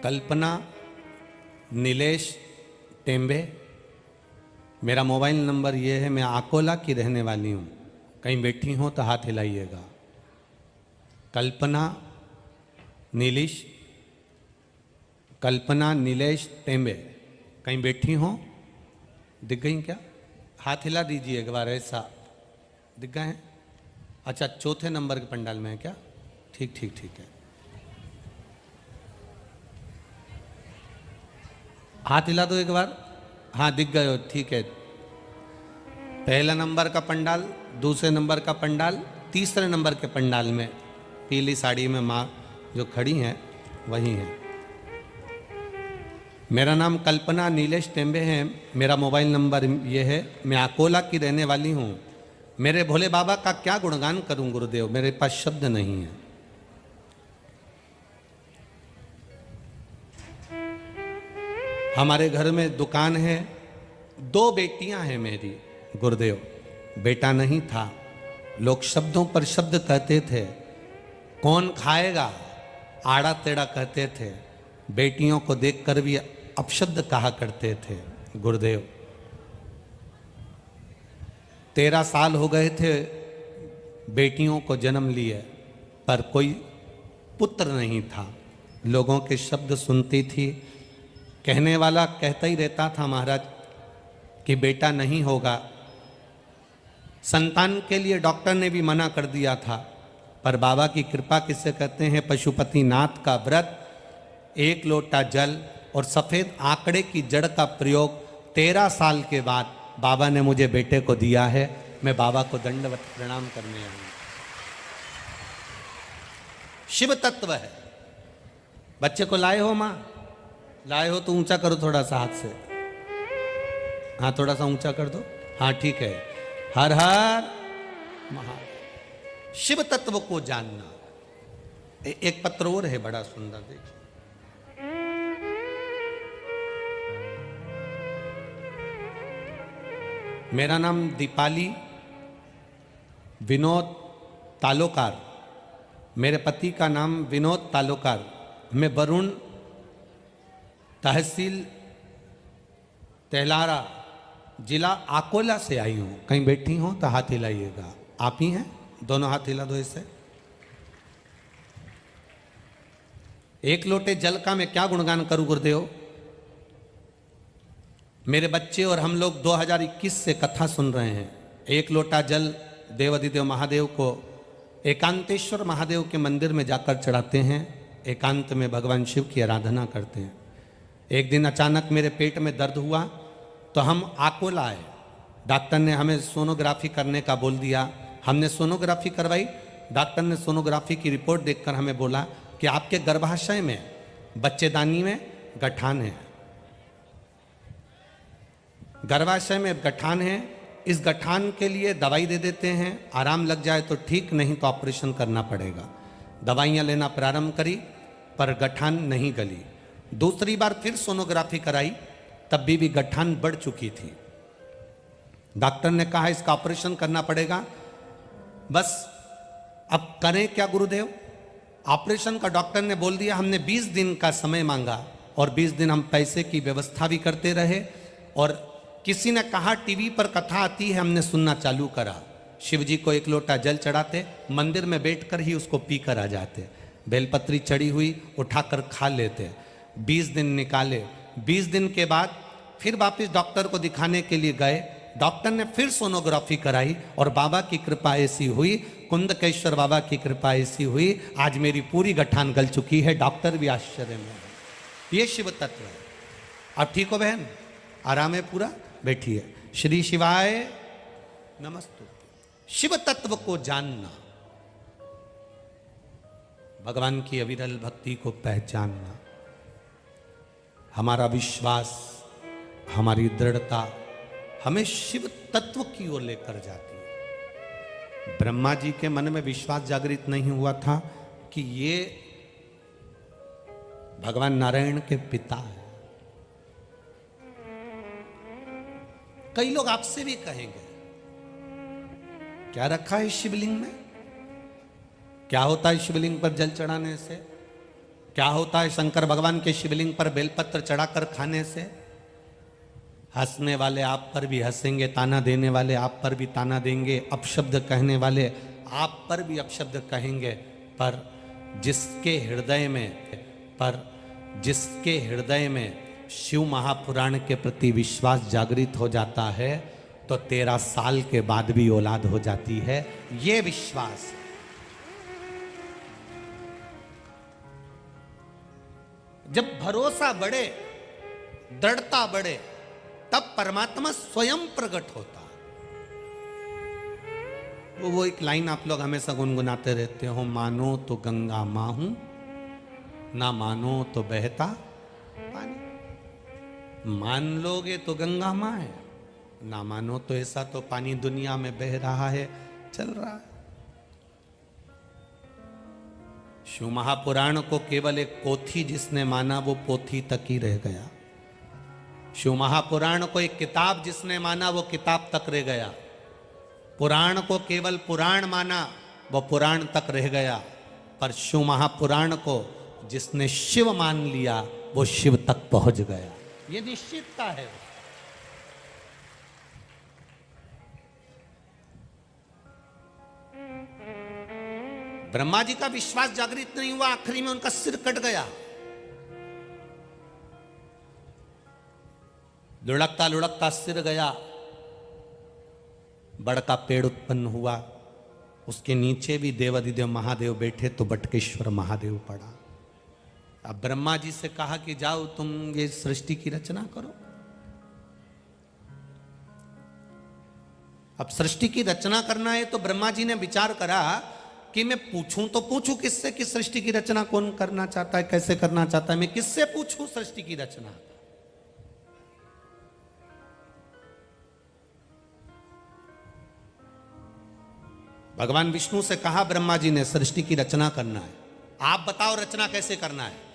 कल्पना नीलेश टेम्बे, मेरा मोबाइल नंबर ये है, मैं अकोला की रहने वाली हूँ, कहीं बैठी हो तो हाथ हिलाइएगा। कल्पना नीलेश टेम्बे, कहीं बैठी हो, दिख गई क्या? हाथ हिला दीजिए एक बार, ऐसा दिख गए हैं? अच्छा, चौथे नंबर के पंडाल में है क्या? ठीक ठीक ठीक है। हाथ हिला दो एक बार। हाँ दिख गए हो, ठीक है। पहला नंबर का पंडाल, दूसरे नंबर का पंडाल, तीसरे नंबर के पंडाल में पीली साड़ी में माँ जो खड़ी हैं वही हैं। मेरा नाम कल्पना नीलेश टेम्बे है। मेरा मोबाइल नंबर ये है। मैं अकोला की रहने वाली हूँ। मेरे भोले बाबा का क्या गुणगान करूं गुरुदेव, मेरे पास शब्द नहीं है। हमारे घर में दुकान है, 2 बेटियां हैं मेरी गुरुदेव। बेटा नहीं था। लोग शब्दों पर शब्द कहते थे। कौन खाएगा, आड़ा टेढ़ा कहते थे। बेटियों को देखकर भी अपशब्द कहा करते थे गुरुदेव। 13 साल हो गए थे बेटियों को जन्म लिए, पर कोई पुत्र नहीं था। लोगों के शब्द सुनती थी। कहने वाला कहता ही रहता था महाराज कि बेटा नहीं होगा। संतान के लिए डॉक्टर ने भी मना कर दिया था, पर बाबा की कृपा किसे कहते हैं, पशुपति नाथ का व्रत, 1 लोटा जल और सफेद आंकड़े की जड़ का प्रयोग 13 साल के बाद बाबा ने मुझे बेटे को दिया है। मैं बाबा को दंडवत प्रणाम करने आया हूं। शिव तत्व है। बच्चे को लाए हो मां, लाए हो तो ऊंचा करो थोड़ा सा हाथ से। हाँ थोड़ा सा ऊंचा कर दो। हाँ ठीक है। हर हर महादेव। शिव तत्व को जानना। एक पत्र और है बड़ा सुंदर, देखिए। मेरा नाम दीपाली विनोद तालोकार। मेरे पति का नाम विनोद तालोकार। मैं वरुण, तहसील तेलारा, जिला अकोला से आई हूँ। कहीं बैठी हो तो हाथ हिलाइएगा। आप ही हैं? दोनों हाथ हिला दो इससे। 1 लोटे जल का मैं क्या गुणगान करूं गुरुदेव। मेरे बच्चे और हम लोग 2021 से कथा सुन रहे हैं। 1 लोटा जल देवाधिदेव महादेव को एकांतेश्वर महादेव के मंदिर में जाकर चढ़ाते हैं। एकांत में भगवान शिव की आराधना करते हैं। एक दिन अचानक मेरे पेट में दर्द हुआ तो हम अकोला आए। डॉक्टर ने हमें सोनोग्राफी करने का बोल दिया। हमने सोनोग्राफी करवाई। डॉक्टर ने सोनोग्राफी की रिपोर्ट देखकर हमें बोला कि आपके गर्भाशय में, बच्चेदानी में गठान है। गर्भाशय में गठान है। इस गठान के लिए दवाई दे देते हैं, आराम लग जाए तो ठीक, नहीं तो ऑपरेशन करना पड़ेगा। दवाइयाँ लेना प्रारंभ करी पर गठान नहीं गली। दूसरी बार फिर सोनोग्राफी कराई, तब भी गठान बढ़ चुकी थी। डॉक्टर ने कहा इसका ऑपरेशन करना पड़ेगा। बस अब करें क्या गुरुदेव। ऑपरेशन का डॉक्टर ने बोल दिया। हमने 20 दिन का समय मांगा और 20 दिन हम पैसे की व्यवस्था भी करते रहे। और किसी ने कहा टीवी पर कथा आती है, हमने सुनना चालू करा। शिव जी को 1 लोटा जल चढ़ाते, मंदिर में बैठकर ही उसको पीकर आ जाते। बेलपत्री चढ़ी हुई उठाकर खा लेते। 20 दिन निकाले। 20 दिन के बाद फिर वापस डॉक्टर को दिखाने के लिए गए। डॉक्टर ने फिर सोनोग्राफी कराई और बाबा की कृपा ऐसी हुई, कुंदकेश्वर बाबा की कृपा ऐसी हुई, आज मेरी पूरी गठान गल चुकी है। डॉक्टर भी आश्चर्य में है। ये शिव तत्व है। अब ठीक हो बहन, आराम है पूरा, बैठिए। श्री शिवाय नमस्तु। शिव तत्व को जानना, भगवान की अविरल भक्ति को पहचानना, हमारा विश्वास, हमारी दृढ़ता हमें शिव तत्व की ओर लेकर जाती है। ब्रह्मा जी के मन में विश्वास जागृत नहीं हुआ था कि ये भगवान नारायण के पिता है। कई लोग आपसे भी कहेंगे क्या रखा है शिवलिंग में, क्या होता है शिवलिंग पर जल चढ़ाने से, क्या होता है शंकर भगवान के शिवलिंग पर बेलपत्र चढ़ाकर खाने से। हंसने वाले आप पर भी हंसेंगे, ताना देने वाले आप पर भी ताना देंगे, अपशब्द कहने वाले आप पर भी अपशब्द कहेंगे। पर जिसके हृदय में शिव महापुराण के प्रति विश्वास जागृत हो जाता है तो 13 साल के बाद भी औलाद हो जाती है। ये विश्वास जब भरोसा बढ़े दृढ़ता बढ़े, तब परमात्मा स्वयं प्रकट होता। वो एक लाइन आप लोग हमेशा गुनगुनाते रहते हो, मानो तो गंगा माँ हूं, ना मानो तो बहता पानी। मान लोगे तो गंगा माँ है, ना मानो तो ऐसा तो पानी दुनिया में बह रहा है, चल रहा है। शिव महापुराण को केवल एक पोथी जिसने माना वो पोथी तक ही रह गया। शिव महापुराण को एक किताब जिसने माना वो किताब तक रह गया। पुराण को केवल पुराण माना वो पुराण तक रह गया। पर शिव महापुराण को जिसने शिव मान लिया वो शिव तक पहुंच गया। ये निश्चितता है। ब्रह्मा जी का विश्वास जागृत नहीं हुआ, आखिरी में उनका सिर कट गया। लुढ़कता लुढ़कता सिर गया, बड़का पेड़ उत्पन्न हुआ, उसके नीचे भी देवाधिदेव महादेव बैठे तो बटकेश्वर महादेव पड़ा। अब ब्रह्मा जी से कहा कि जाओ तुम ये सृष्टि की रचना करो। अब सृष्टि की रचना करना है तो ब्रह्मा जी ने विचार करा कि मैं पूछूं तो पूछूं किससे कि सृष्टि की रचना कौन करना चाहता है, कैसे करना चाहता है, मैं किससे पूछूं सृष्टि की रचना। भगवान विष्णु से कहा ब्रह्मा जी ने सृष्टि की रचना करना है, आप बताओ रचना कैसे करना है।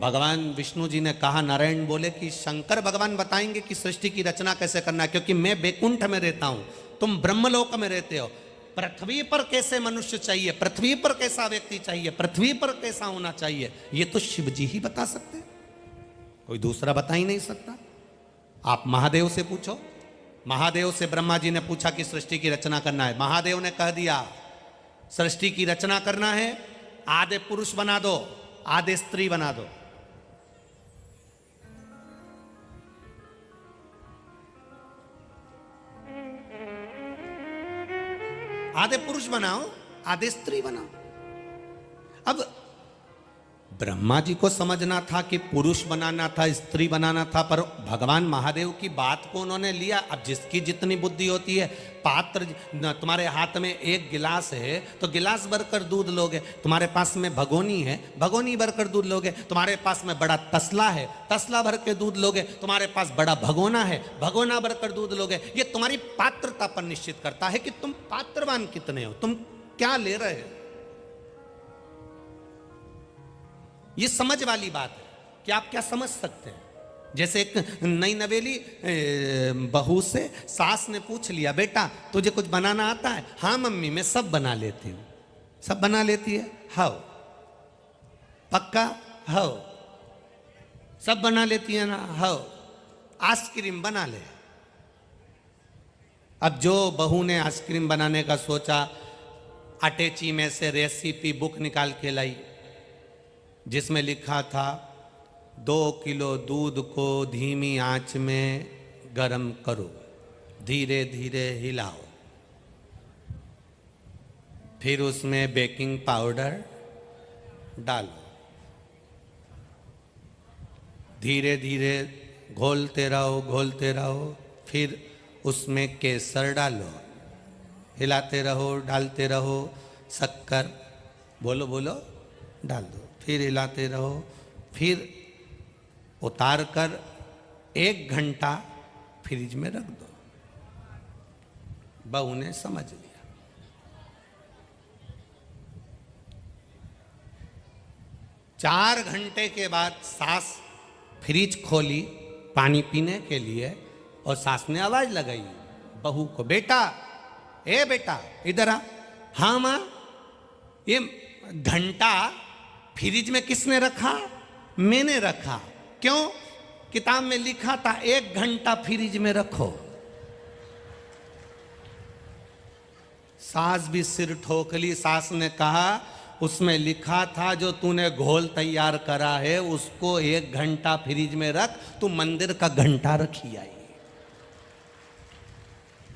भगवान विष्णु जी ने कहा, नारायण बोले कि शंकर भगवान बताएंगे कि सृष्टि की रचना कैसे करना है, क्योंकि मैं बैकुंठ में रहता हूं, तुम ब्रह्मलोक में रहते हो। पृथ्वी पर कैसे मनुष्य चाहिए, पृथ्वी पर कैसा व्यक्ति चाहिए, पृथ्वी पर कैसा होना चाहिए, ये तो शिव जी ही बता सकते हैं, कोई दूसरा बता ही नहीं सकता। आप महादेव से पूछो। महादेव से ब्रह्मा जी ने पूछा कि सृष्टि की रचना करना है, महादेव ने कह दिया सृष्टि की रचना करना है, आधे पुरुष बना दो आधे स्त्री बना दो। आधे पुरुष बनाओ आधे स्त्री बनाओ। अब ब्रह्मा जी को समझना था कि पुरुष बनाना था, स्त्री बनाना था, पर भगवान महादेव की बात को उन्होंने लिया। अब जिसकी जितनी बुद्धि होती है, पात्र तुम्हारे हाथ में एक गिलास है तो गिलास भरकर दूध लोगे, तुम्हारे पास में भगोनी है भगोनी भरकर दूध लोगे, तुम्हारे पास में बड़ा तसला है तसला भर के दूध लोगे, तुम्हारे पास बड़ा भगोना है भगोना भरकर दूध लोगे। ये तुम्हारी पात्रता पर निश्चित करता है कि तुम पात्रवान कितने हो, तुम क्या ले रहे हो। ये समझ वाली बात है कि आप क्या समझ सकते हैं। जैसे एक नई नवेली बहू से सास ने पूछ लिया, बेटा तुझे कुछ बनाना आता है? हाँ मम्मी मैं सब बना लेती हूँ। सब बना लेती है? हाँ। पक्का? हाँ। सब बना लेती है ना? हाँ। आइसक्रीम बना ले। अब जो बहू ने आइसक्रीम बनाने का सोचा, अटैची में से रेसिपी बुक निकाल के लाई जिसमें लिखा था 2 किलो दूध को धीमी आंच में गरम करो, धीरे धीरे हिलाओ, फिर उसमें बेकिंग पाउडर डालो, धीरे धीरे घोलते रहो, फिर उसमें केसर डालो, हिलाते रहो डालते रहो, शक्कर बोलो डाल दो, फिर हिलाते रहो, फिर उतार कर 1 घंटा फ्रिज में रख दो। बहू ने समझ लिया। 4 घंटे के बाद सास फ्रिज खोली पानी पीने के लिए और सास ने आवाज लगाई बहू को, बेटा ए बेटा इधर आ। हाँ माँ। ये घंटा फ्रिज में किसने रखा? मैंने रखा। क्यों? किताब में लिखा था 1 घंटा फ्रिज में रखो। सास भी सिर ठोक ली। सास ने कहा उसमें लिखा था जो तूने घोल तैयार करा है उसको 1 घंटा फ्रिज में रख, तू मंदिर का घंटा रखी आई।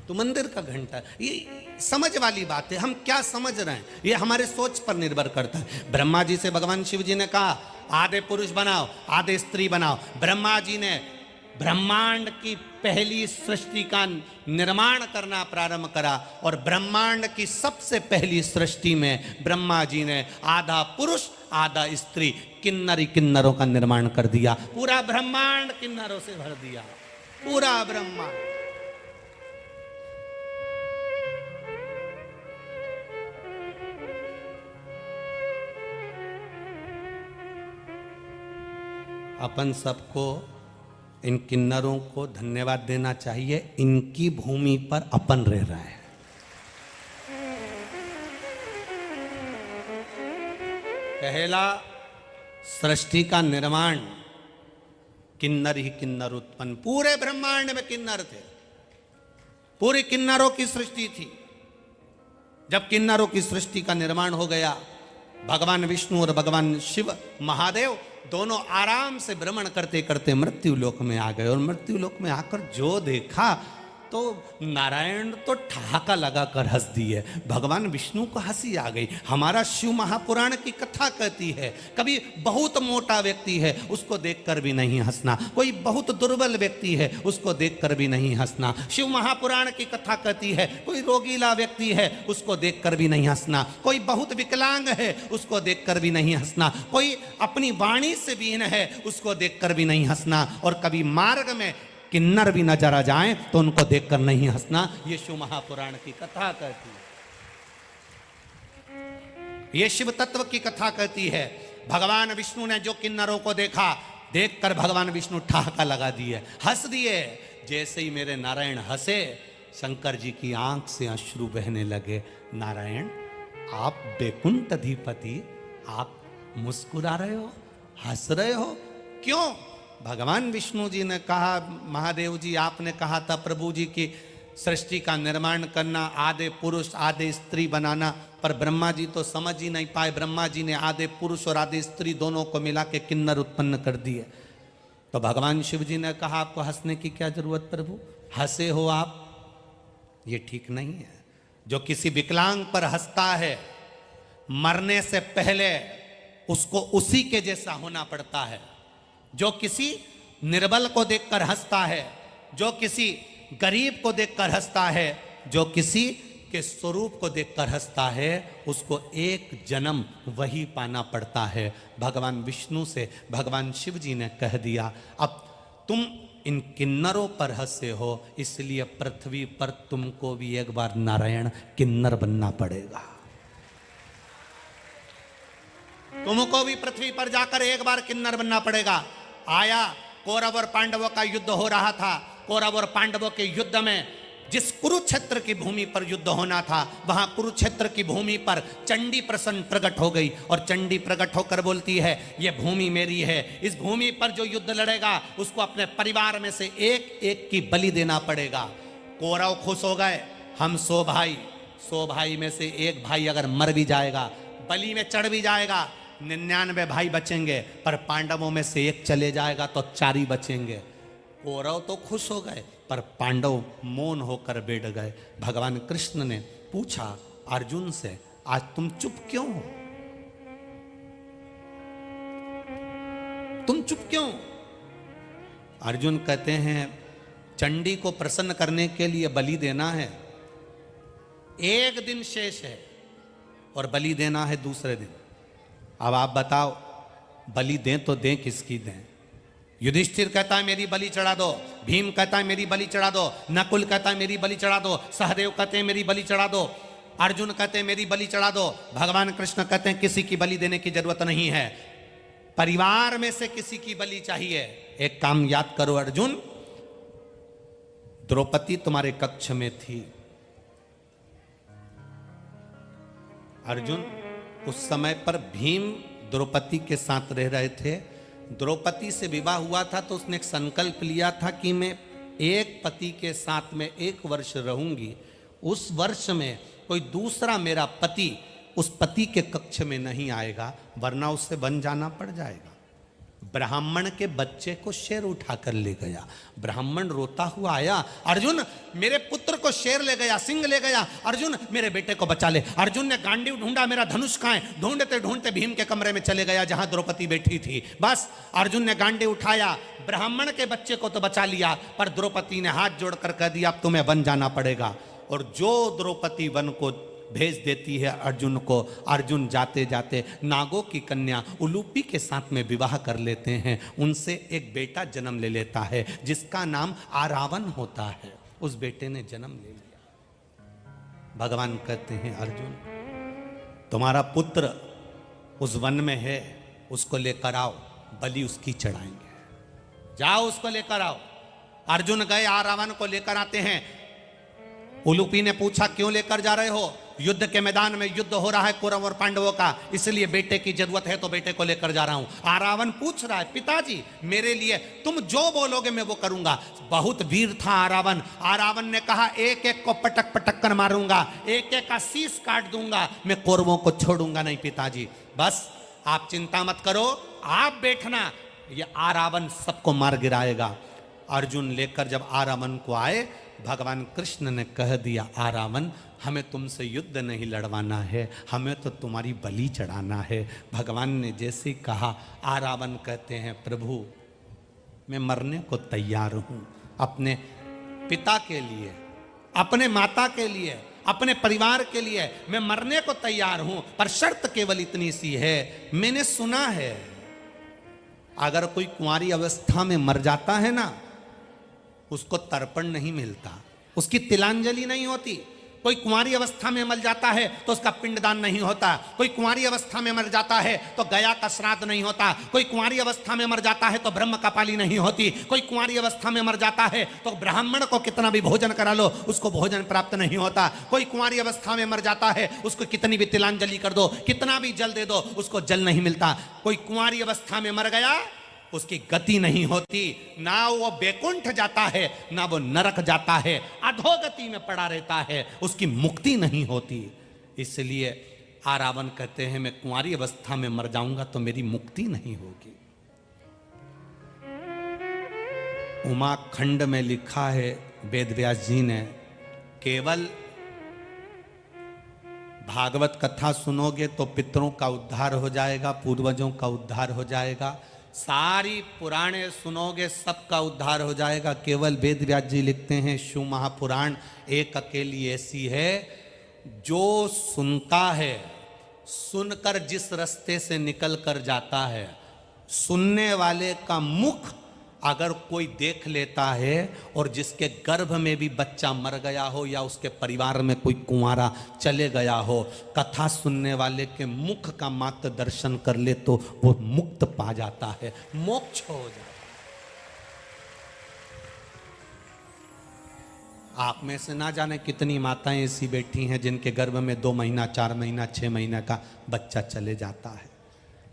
तो मंदिर का घंटा। ये समझ वाली बात है, हम क्या समझ रहे हैं ये हमारे सोच पर निर्भर करता है। ब्रह्मा जी से भगवान शिव जी ने कहा आधे पुरुष बनाओ आधे स्त्री बनाओ। ब्रह्मा जी ने ब्रह्मांड की पहली सृष्टि का निर्माण करना प्रारंभ करा और ब्रह्मांड की सबसे पहली सृष्टि में ब्रह्मा जी ने आधा पुरुष आधा स्त्री किन्नरी किन्नरों का निर्माण कर दिया। पूरा ब्रह्मांड किन्नरों से भर दिया, पूरा ब्रह्मांड। अपन सबको इन किन्नरों को धन्यवाद देना चाहिए, इनकी भूमि पर अपन रह रहा है। पहला सृष्टि का निर्माण किन्नर ही किन्नर उत्पन्न, पूरे ब्रह्मांड में किन्नर थे, पूरी किन्नरों की सृष्टि थी। जब किन्नरों की सृष्टि का निर्माण हो गया, भगवान विष्णु और भगवान शिव महादेव दोनों आराम से भ्रमण करते करते मृत्यु लोक में आ गए। और मृत्यु लोक में आकर जो देखा तो नारायण तो ठहाका लगाकर हंस दिए। भगवान विष्णु को हंसी आ गई। हमारा शिव महापुराण की कथा कहती है कभी बहुत मोटा व्यक्ति है उसको देखकर भी नहीं हंसना, कोई बहुत दुर्बल व्यक्ति है उसको देखकर भी नहीं हंसना। शिव महापुराण की कथा कहती है कोई रोगीला व्यक्ति है उसको देखकर भी नहीं हंसना, कोई बहुत विकलांग है उसको देखकर भी नहीं हंसना, कोई अपनी वाणी से बीन है उसको देखकर भी नहीं हंसना, और कभी मार्ग में किन्नर भी नजर आ जाएं तो उनको देखकर नहीं हंसना। ये शिव महापुराण की कथा कहती है, ये शिव तत्व की कथा कहती है। भगवान विष्णु ने जो किन्नरों को देखा, देखकर भगवान विष्णु ठहाका लगा दिए, हंस दिए। जैसे ही मेरे नारायण हंसे, शंकर जी की आंख से अश्रु बहने लगे। नारायण आप बैकुंठ अधिपति, आप मुस्कुरा रहे हो, हंस रहे हो, क्यों? भगवान विष्णु जी ने कहा महादेव जी आपने कहा था प्रभु जी की सृष्टि का निर्माण करना, आधे पुरुष आधे स्त्री बनाना, पर ब्रह्मा जी तो समझ ही नहीं पाए। ब्रह्मा जी ने आधे पुरुष और आधे स्त्री दोनों को मिला के किन्नर उत्पन्न कर दिए। तो भगवान शिव जी ने कहा आपको हंसने की क्या जरूरत प्रभु, हंसे हो आप, ये ठीक नहीं है। जो किसी विकलांग पर हंसता है मरने से पहले उसको उसी के जैसा होना पड़ता है। जो किसी निर्बल को देखकर हंसता है, जो किसी गरीब को देखकर हंसता है, जो किसी के स्वरूप को देखकर हंसता है, उसको एक जन्म वही पाना पड़ता है। भगवान विष्णु से भगवान शिव जी ने कह दिया अब तुम इन किन्नरों पर हंसे हो, इसलिए पृथ्वी पर तुमको भी एक बार नारायण किन्नर बनना पड़ेगा। तुमको भी पृथ्वी पर जाकर एक बार किन्नर बनना पड़ेगा। आया, कौरव और पांडवों का युद्ध हो रहा था। कौरव और पांडवों के युद्ध में जिस कुरुक्षेत्र की भूमि पर युद्ध होना था, वहां कुरुक्षेत्र की भूमि पर चंडी प्रसन्न प्रकट हो गई और चंडी प्रकट होकर बोलती है ये भूमि मेरी है, इस भूमि पर जो युद्ध लड़ेगा उसको अपने परिवार में से एक एक की बलि देना पड़ेगा। कौरव खुश हो गए, हम 100 भाई में से एक भाई अगर मर भी जाएगा, बलि में चढ़ भी जाएगा, 99 भाई बचेंगे, पर पांडवों में से एक चले जाएगा तो 4 ही बचेंगे। कौरव तो खुश हो गए पर पांडव मौन होकर बैठ गए। भगवान कृष्ण ने पूछा अर्जुन से आज तुम चुप क्यों हो, तुम चुप क्यों? अर्जुन कहते हैं चंडी को प्रसन्न करने के लिए बलि देना है, 1 दिन शेष है और बलि देना है दूसरे दिन। अब आप बताओ बलि दें तो दें किसकी दें? युधिष्ठिर कहता है मेरी बलि चढ़ा दो, भीम कहता है मेरी बलि चढ़ा दो, नकुल कहता है मेरी बलि चढ़ा दो, सहदेव कहते हैं मेरी बलि चढ़ा दो, अर्जुन कहते हैं मेरी बलि चढ़ा दो। भगवान कृष्ण कहते हैं किसी की बलि देने की जरूरत नहीं है, परिवार में से किसी की बलि चाहिए। एक काम याद करो अर्जुन, द्रौपदी तुम्हारे कक्ष में थी। अर्जुन उस समय पर भीम द्रौपदी के साथ रह रहे थे। द्रौपदी से विवाह हुआ था तो उसने एक संकल्प लिया था कि मैं एक पति के साथ में 1 वर्ष रहूंगी, उस वर्ष में कोई दूसरा मेरा पति उस पति के कक्ष में नहीं आएगा, वरना उससे बन जाना पड़ जाएगा। ब्राह्मण के बच्चे को शेर उठाकर ले गया। ब्राह्मण रोता हुआ आया, अर्जुन मेरे पुत्र को शेर ले गया, सिंह ले गया, अर्जुन मेरे बेटे को बचा ले। अर्जुन ने गांडीव ढूंढा, मेरा धनुष कहाँ है? ढूंढते ढूंढते भीम के कमरे में चले गया जहां द्रौपदी बैठी थी। बस अर्जुन ने गांडी उठाया, ब्राह्मण के बच्चे को तो बचा लिया, पर द्रौपदी ने हाथ जोड़कर कह दिया अब तुम्हें वन जाना पड़ेगा। और जो द्रौपदी वन को भेज देती है अर्जुन को, अर्जुन जाते जाते नागों की कन्या उलूपी के साथ में विवाह कर लेते हैं। उनसे एक बेटा जन्म ले लेता है जिसका नाम आरावन होता है। उस बेटे ने जन्म ले लिया। भगवान कहते हैं अर्जुन तुम्हारा पुत्र उस वन में है, उसको लेकर आओ, बलि उसकी चढ़ाएंगे। जाओ उसको लेकर आओ। अर्जुन गए, आरावन को लेकर आते हैं। उलूपी ने पूछा क्यों लेकर जा रहे हो? युद्ध के मैदान में युद्ध हो रहा है कौरव और पांडवों का, इसलिए बेटे की जरूरत है तो बेटे को लेकर जा रहा हूं। आरावन पूछ रहा है पिताजी मेरे लिए तुम जो बोलोगे मैं वो करूंगा। बहुत वीर था आरावन। आरावन ने कहा एक एक को पटक पटक कर मारूंगा, एक एक का शीश काट दूंगा, मैं कौरवों को छोड़ूंगा नहीं पिताजी। बस आप चिंता मत करो, आप बैठना, ये आरावन सबको मार गिराएगा। अर्जुन लेकर जब आरावन को आए, भगवान कृष्ण ने कह दिया आरावन हमें तुमसे युद्ध नहीं लड़वाना है, हमें तो तुम्हारी बलि चढ़ाना है। भगवान ने जैसे ही कहा, आरावन कहते हैं प्रभु मैं मरने को तैयार हूं, अपने पिता के लिए, अपने माता के लिए, अपने परिवार के लिए मैं मरने को तैयार हूं, पर शर्त केवल इतनी सी है, मैंने सुना है अगर कोई कुंवारी अवस्था में मर जाता है ना, उसको तर्पण नहीं मिलता, उसकी तिलांजलि नहीं होती। कोई कुंवारी अवस्था में मर जाता है तो उसका पिंडदान नहीं होता। कोई कुंवारी अवस्था में मर जाता है तो गया का श्राद्ध नहीं होता। कोई कुंवारी अवस्था में मर जाता है तो ब्रह्म का पाली नहीं होती। कोई कुंवारी अवस्था में मर जाता है तो ब्राह्मण को कितना भी भोजन करा लो उसको भोजन प्राप्त नहीं होता। कोई कुंवारी अवस्था में मर जाता है, उसको कितनी भी तिलांजलि कर दो, कितना भी जल दे दो, उसको जल नहीं मिलता। कोई कुंवारी अवस्था में मर गया, उसकी गति नहीं होती, ना वो बैकुंठ जाता है ना वो नरक जाता है, अधोगति में पड़ा रहता है, उसकी मुक्ति नहीं होती। इसलिए आरावन कहते हैं मैं कुंवारी अवस्था में मर जाऊंगा तो मेरी मुक्ति नहीं होगी। उमा खंड में लिखा है वेद व्यास जी ने, केवल भागवत कथा सुनोगे तो पितरों का उद्धार हो जाएगा, पूर्वजों का उद्धार हो जाएगा। सारी पुराणे सुनोगे सबका उद्धार हो जाएगा। केवल वेद व्यास जी लिखते हैं शिव महापुराण एक अकेली ऐसी है जो सुनता है, सुनकर जिस रास्ते से निकल कर जाता है, सुनने वाले का मुख अगर कोई देख लेता है और जिसके गर्भ में भी बच्चा मर गया हो या उसके परिवार में कोई कुंवारा चले गया हो, कथा सुनने वाले के मुख का मात्र दर्शन कर ले तो वो मुक्त पा जाता है, मोक्ष हो जाता है। आप में से ना जाने कितनी माताएं ऐसी बैठी हैं जिनके गर्भ में 2 महीना 4 महीना 6 महीने का बच्चा चले जाता है।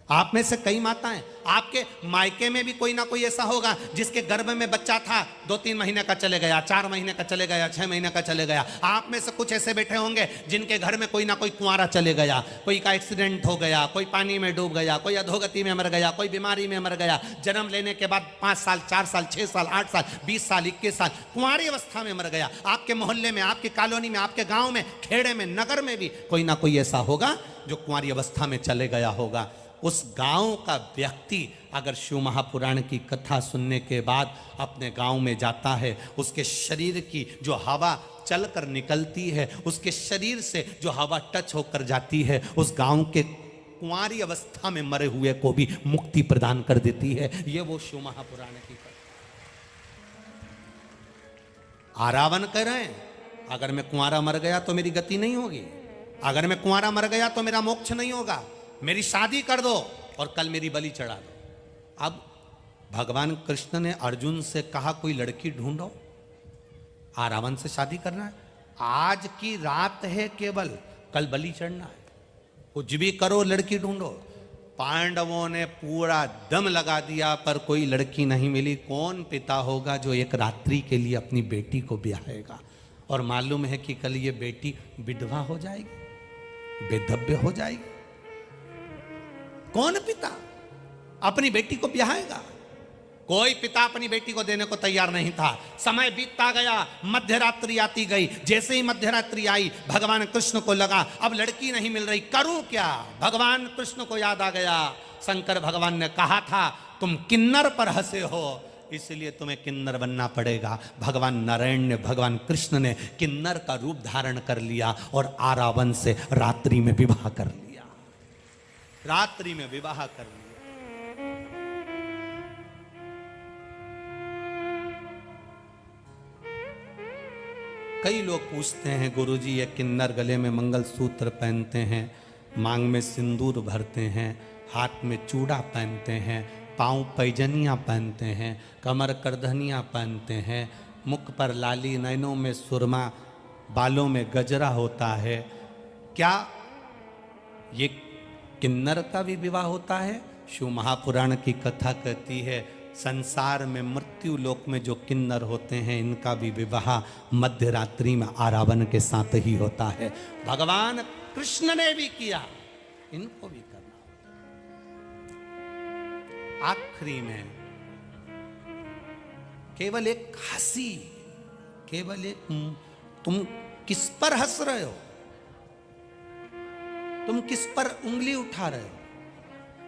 आप में से कई माताएं, आपके मायके में भी कोई ना कोई ऐसा होगा जिसके गर्भ में बच्चा था, 2-3 महीने का चले गया, 4 महीने का चले गया, 6 महीने का चले गया। आप में से कुछ ऐसे बैठे होंगे जिनके घर में कोई ना कोई कुंवारा चले गया, कोई का एक्सीडेंट हो गया, कोई पानी में डूब गया, कोई अधोगति में मर गया, कोई बीमारी में मर गया, जन्म लेने के बाद 5 साल 4 साल 6 साल 8 साल 20 साल 21 साल कुंवारी अवस्था में मर गया। आपके मोहल्ले में, आपकी कॉलोनी में, आपके गाँव में, खेड़े में, नगर में भी कोई ना कोई ऐसा होगा जो कुंवारी अवस्था में चले गया होगा। उस गांव का व्यक्ति अगर शिव महापुराण की कथा सुनने के बाद अपने गांव में जाता है, उसके शरीर की जो हवा चलकर निकलती है, उसके शरीर से जो हवा टच होकर जाती है, उस गांव के कुंवारी अवस्था में मरे हुए को भी मुक्ति प्रदान कर देती है। ये वो शिव महापुराण की कथा। आरावन कह रहे हैं अगर मैं कुंवारा मर गया तो मेरी गति नहीं होगी, अगर मैं कुंवारा मर गया तो मेरा मोक्ष नहीं होगा, मेरी शादी कर दो और कल मेरी बलि चढ़ा दो। अब भगवान कृष्ण ने अर्जुन से कहा कोई लड़की ढूंढो, आरावन से शादी करना है, आज की रात है केवल, कल बलि चढ़ना है, कुछ भी करो लड़की ढूंढो। पांडवों ने पूरा दम लगा दिया पर कोई लड़की नहीं मिली। कौन पिता होगा जो एक रात्रि के लिए अपनी बेटी को ब्याहेगा और मालूम है कि कल ये बेटी विधवा हो जाएगी, बेधव्य हो जाएगी? कौन पिता? अपनी बेटी को ब्याहेगा। कोई पिता अपनी बेटी को देने को तैयार नहीं था। समय बीतता गया, मध्य रात्रि आती गई। जैसे ही मध्य रात्रि आई, भगवान कृष्ण को लगा अब लड़की नहीं मिल रही, करूं क्या। भगवान कृष्ण को याद आ गया, शंकर भगवान ने कहा था तुम किन्नर पर हंसे हो, इसलिए तुम्हें किन्नर बनना पड़ेगा। भगवान नारायण ने, भगवान कृष्ण ने किन्नर का रूप धारण कर लिया और आरावन से रात्रि में विवाह कर लिया। रात्रि में विवाह कर लिया। कई लोग पूछते हैं गुरुजी ये किन्नर गले में मंगलसूत्र पहनते हैं, मांग में सिंदूर भरते हैं, हाथ में चूड़ा पहनते हैं, पांव पैजनियाँ पहनते हैं, कमर करधनियाँ पहनते हैं, मुख पर लाली, नैनों में सुरमा, बालों में गजरा होता है, क्या ये किन्नर का भी विवाह होता है? शिव महापुराण की कथा कहती है संसार में मृत्यु लोक में जो किन्नर होते हैं इनका भी विवाह मध्य रात्रि में आरावन के साथ ही होता है। भगवान कृष्ण ने भी किया, इनको भी करना। आखिरी में केवल एक हंसी, केवल एक, तुम किस पर हंस रहे हो, तुम किस पर उंगली उठा रहे हो?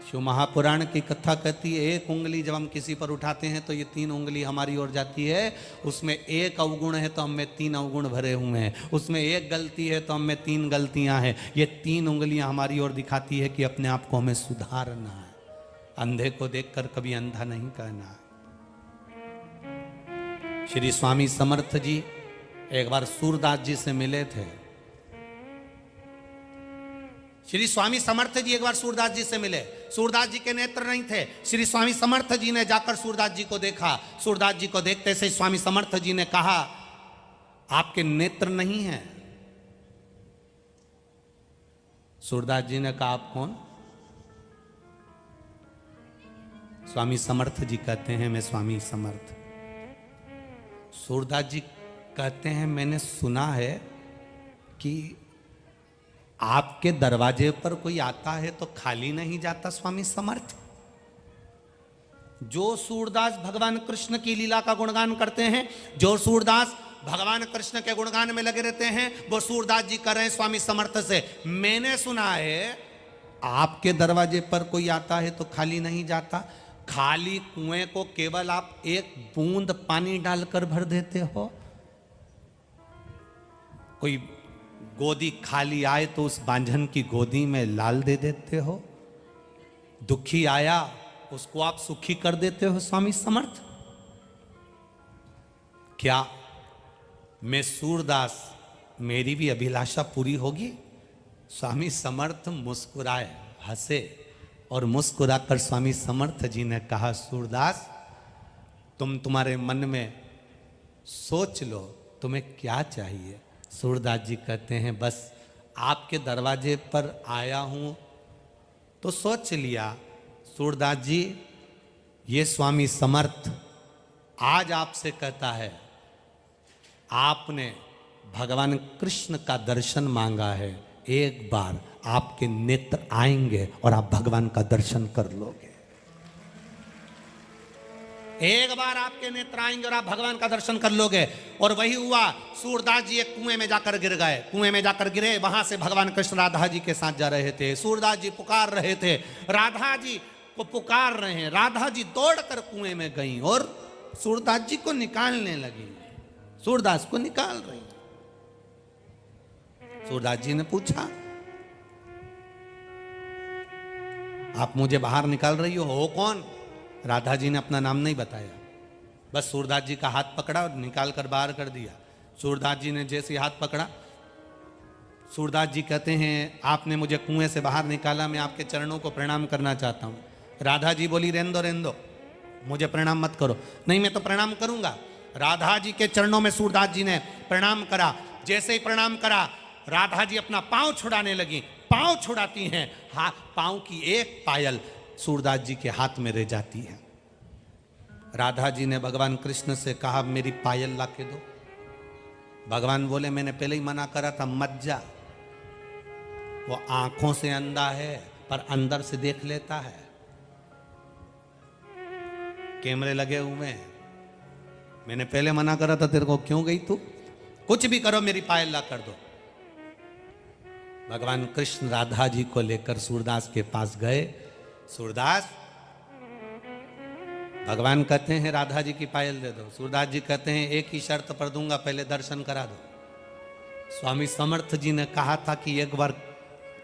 शिव महापुराण की कथा कहती है एक उंगली जब हम किसी पर उठाते हैं तो ये 3 उंगली हमारी ओर जाती है, उसमें एक अवगुण है तो हम में 3 अवगुण भरे हुए हैं, उसमें एक गलती है तो हम में 3 गलतियां हैं। ये 3 उंगलियां हमारी ओर दिखाती है कि अपने आप को हमें सुधारना है। अंधे को देखकर कभी अंधा नहीं कहना। श्री स्वामी समर्थ जी एक बार सूरदास जी से मिले थे। श्री स्वामी समर्थ जी एक बार सूरदास जी से मिले। सूरदास जी के नेत्र नहीं थे। श्री स्वामी समर्थ जी ने जाकर सूरदास जी को देखा। सूरदास जी को देखते से स्वामी समर्थ जी ने कहा आपके नेत्र नहीं हैं। सूरदास जी ने कहा आप कौन? स्वामी समर्थ जी कहते हैं मैं स्वामी समर्थ। सूरदास जी कहते हैं मैंने सुना है कि आपके दरवाजे पर कोई आता है तो खाली नहीं जाता स्वामी समर्थ। जो सूरदास भगवान कृष्ण की लीला का गुणगान करते हैं, जो सूरदास भगवान कृष्ण के गुणगान में लगे रहते हैं, वो सूरदास जी कर रहे हैं स्वामी समर्थ से मैंने सुना है आपके दरवाजे पर कोई आता है तो खाली नहीं जाता। खाली कुएं को केवल आप एक बूंद पानी डालकर भर देते हो। कोई गोदी खाली आए तो उस बांझन की गोदी में लाल दे देते हो। दुखी आया उसको आप सुखी कर देते हो स्वामी समर्थ। क्या मैं सूरदास मेरी भी अभिलाषा पूरी होगी? स्वामी समर्थ मुस्कुराए, हंसे और मुस्कुराकर स्वामी समर्थ जी ने कहा सूरदास तुम्हारे मन में सोच लो तुम्हें क्या चाहिए। सूरदास जी कहते हैं बस आपके दरवाजे पर आया हूं तो सोच लिया। सूरदास जी ये स्वामी समर्थ आज आपसे कहता है आपने भगवान कृष्ण का दर्शन मांगा है, एक बार आपके नेत्र आएंगे और आप भगवान का दर्शन कर लोगे। एक बार आपके नेत्र आएंगे और आप भगवान का दर्शन कर लोगे। और वही हुआ। सूरदास जी एक कुएं में जाकर गिर गए। कुएं में जाकर गिरे, वहां से भगवान कृष्ण राधा जी के साथ जा रहे थे। सूरदास जी पुकार रहे थे, राधा जी को पुकार रहे हैं। राधा जी दौड़कर कुएं में गई और सूरदास जी को निकालने लगी। सूरदास को निकाल रही। सूरदास जी ने पूछा आप मुझे बाहर निकाल रही हो कौन? राधा जी ने अपना नाम नहीं बताया, बस सूरदास जी का हाथ पकड़ा और निकाल कर बाहर कर दिया। सूरदास जी ने जैसे हाथ पकड़ा, सूरदास जी कहते हैं आपने मुझे कुएं से बाहर निकाला, मैं आपके चरणों को प्रणाम करना चाहता हूँ। राधा जी बोली रेंदो मुझे प्रणाम मत करो। नहीं मैं तो प्रणाम करूंगा। राधा जी के चरणों में सूरदास जी ने प्रणाम करा। जैसे ही प्रणाम करा राधा जी अपना पांव छुड़ाने लगी। पांव छुड़ाती हैं, पांव की एक पायल सूरदास जी के हाथ में रह जाती है। राधा जी ने भगवान कृष्ण से कहा मेरी पायल ला के दो। भगवान बोले मैंने पहले ही मना करा था मत जा। वो आंखों से अंधा है पर अंदर से देख लेता है। कैमरे लगे हुए हैं। मैंने पहले मना करा था तेरे को, क्यों गई तू? कुछ भी करो मेरी पायल ला कर दो। भगवान कृष्ण राधा जी को लेकर सूरदास के पास गए। सूरदास, भगवान कहते हैं राधा जी की पायल दे दो। सूरदास जी कहते हैं एक ही शर्त पर दूंगा, पहले दर्शन करा दो। स्वामी समर्थ जी ने कहा था कि एक बार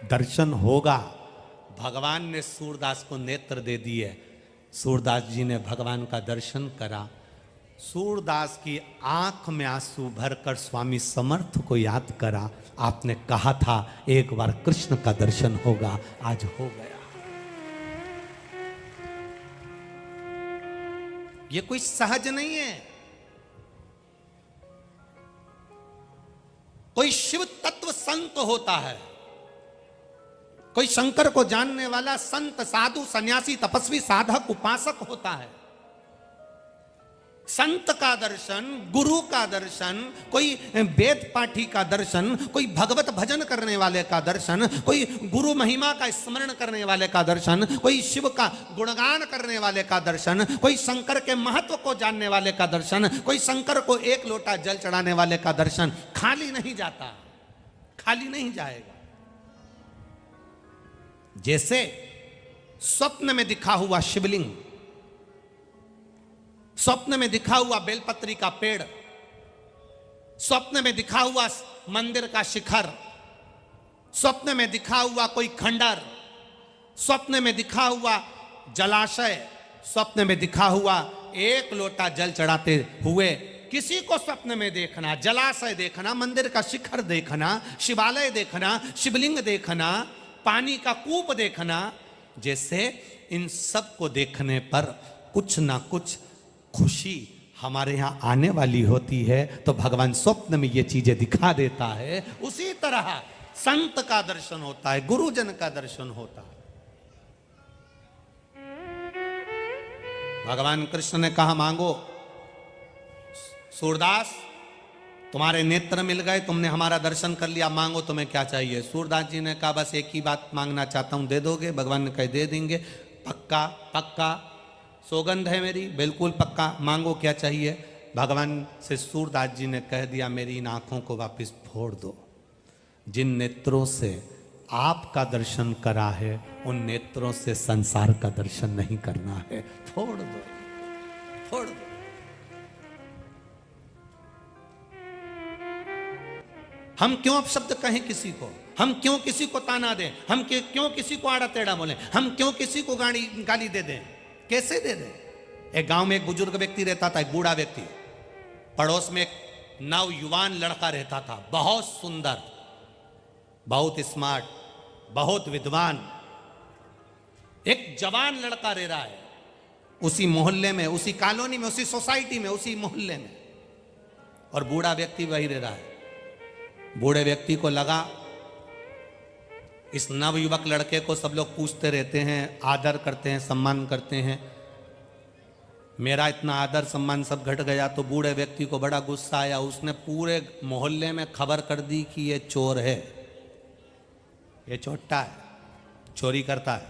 दर्शन होगा। भगवान ने सूरदास को नेत्र दे दिए। सूरदास जी ने भगवान का दर्शन करा। सूरदास की आंख में आंसू भरकर स्वामी समर्थ को याद करा, आपने कहा था एक बार कृष्ण का दर्शन होगा, आज हो गया। ये कोई सहज नहीं है। कोई शिव तत्व संत होता है, कोई शंकर को जानने वाला संत, साधु, सन्यासी, तपस्वी, साधक, उपासक होता है। संत का दर्शन, गुरु का दर्शन, कोई वेद पाठी का दर्शन, कोई भगवत भजन करने वाले का दर्शन, कोई गुरु महिमा का स्मरण करने वाले का दर्शन, कोई शिव का गुणगान करने वाले का दर्शन, कोई शंकर के महत्व को जानने वाले का दर्शन, कोई शंकर को एक लोटा जल चढ़ाने वाले का दर्शन खाली नहीं जाता, खाली नहीं जाएगा। जैसे स्वप्न में दिखा हुआ शिवलिंग, स्वप्न में दिखा हुआ बेलपत्री का पेड़, स्वप्न में दिखा हुआ मंदिर का शिखर, स्वप्न में दिखा हुआ कोई खंडर, स्वप्न में दिखा हुआ जलाशय, स्वप्न में दिखा हुआ एक लोटा जल चढ़ाते हुए किसी को स्वप्न में देखना, जलाशय देखना, मंदिर का शिखर देखना, शिवालय देखना, शिवलिंग देखना, पानी का कूप देखना, जैसे इन सब को देखने पर कुछ ना कुछ खुशी हमारे यहाँ आने वाली होती है, तो भगवान स्वप्न में ये चीजें दिखा देता है। उसी तरह संत का दर्शन होता है, गुरुजन का दर्शन होता है। भगवान कृष्ण ने कहा मांगो। सूरदास, तुम्हारे नेत्र मिल गए, तुमने हमारा दर्शन कर लिया, मांगो तुम्हें क्या चाहिए। सूरदास जी ने कहा बस एक ही बात मांगना चाहता हूं, दे दोगे? भगवान ने कहा दे देंगे। पक्का? पक्का, सौगंध है मेरी, बिल्कुल पक्का, मांगो क्या चाहिए। भगवान से सूरदास जी ने कह दिया मेरी इन आंखों को वापस फोड़ दो। जिन नेत्रों से आपका दर्शन करा है उन नेत्रों से संसार का दर्शन नहीं करना है, फोड़ दो, फोड़ दो। हम क्यों अपशब्द कहें किसी को, हम क्यों किसी को ताना दें, हम क्यों किसी को आड़ा टेढ़ा बोलें, हम क्यों किसी को गाली दे दें, कैसे दे दें। एक गांव में एक बुजुर्ग व्यक्ति रहता था, एक बूढ़ा व्यक्ति। पड़ोस में एक नवयुवान लड़का रहता था, बहुत सुंदर, बहुत स्मार्ट, बहुत विद्वान। एक जवान लड़का रह रहा है उसी मोहल्ले में, उसी कॉलोनी में, उसी सोसाइटी में, उसी मोहल्ले में, और बूढ़ा व्यक्ति वही रह रहा है। बूढ़े व्यक्ति को लगा इस नवयुवक लड़के को सब लोग पूछते रहते हैं, आदर करते हैं, सम्मान करते हैं, मेरा इतना आदर सम्मान सब घट गया। तो बूढ़े व्यक्ति को बड़ा गुस्सा आया। उसने पूरे मोहल्ले में खबर कर दी कि ये चोर है, ये चोट्टा है, चोरी करता है,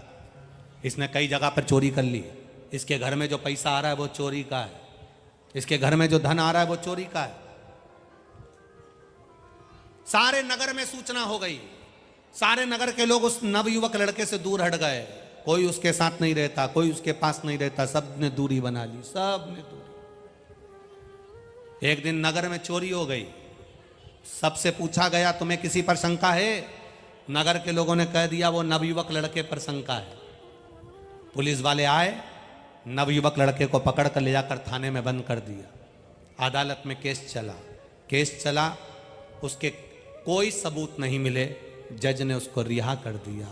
इसने कई जगह पर चोरी कर ली, इसके घर में जो पैसा आ रहा है वो चोरी का है, इसके घर में जो धन आ रहा है वो चोरी का है। सारे नगर में सूचना हो गई, सारे नगर के लोग उस नवयुवक लड़के से दूर हट गए। कोई उसके साथ नहीं रहता, कोई उसके पास नहीं रहता, सब ने दूरी बना ली, सब ने दूरी। एक दिन नगर में चोरी हो गई। सबसे पूछा गया तुम्हें किसी पर शंका है? नगर के लोगों ने कह दिया वो नवयुवक लड़के पर शंका है। पुलिस वाले आए, नवयुवक लड़के को पकड़ कर ले जाकर थाने में बंद कर दिया। अदालत में केस चला, केस चला, उसके कोई सबूत नहीं मिले, जज ने उसको रिहा कर दिया।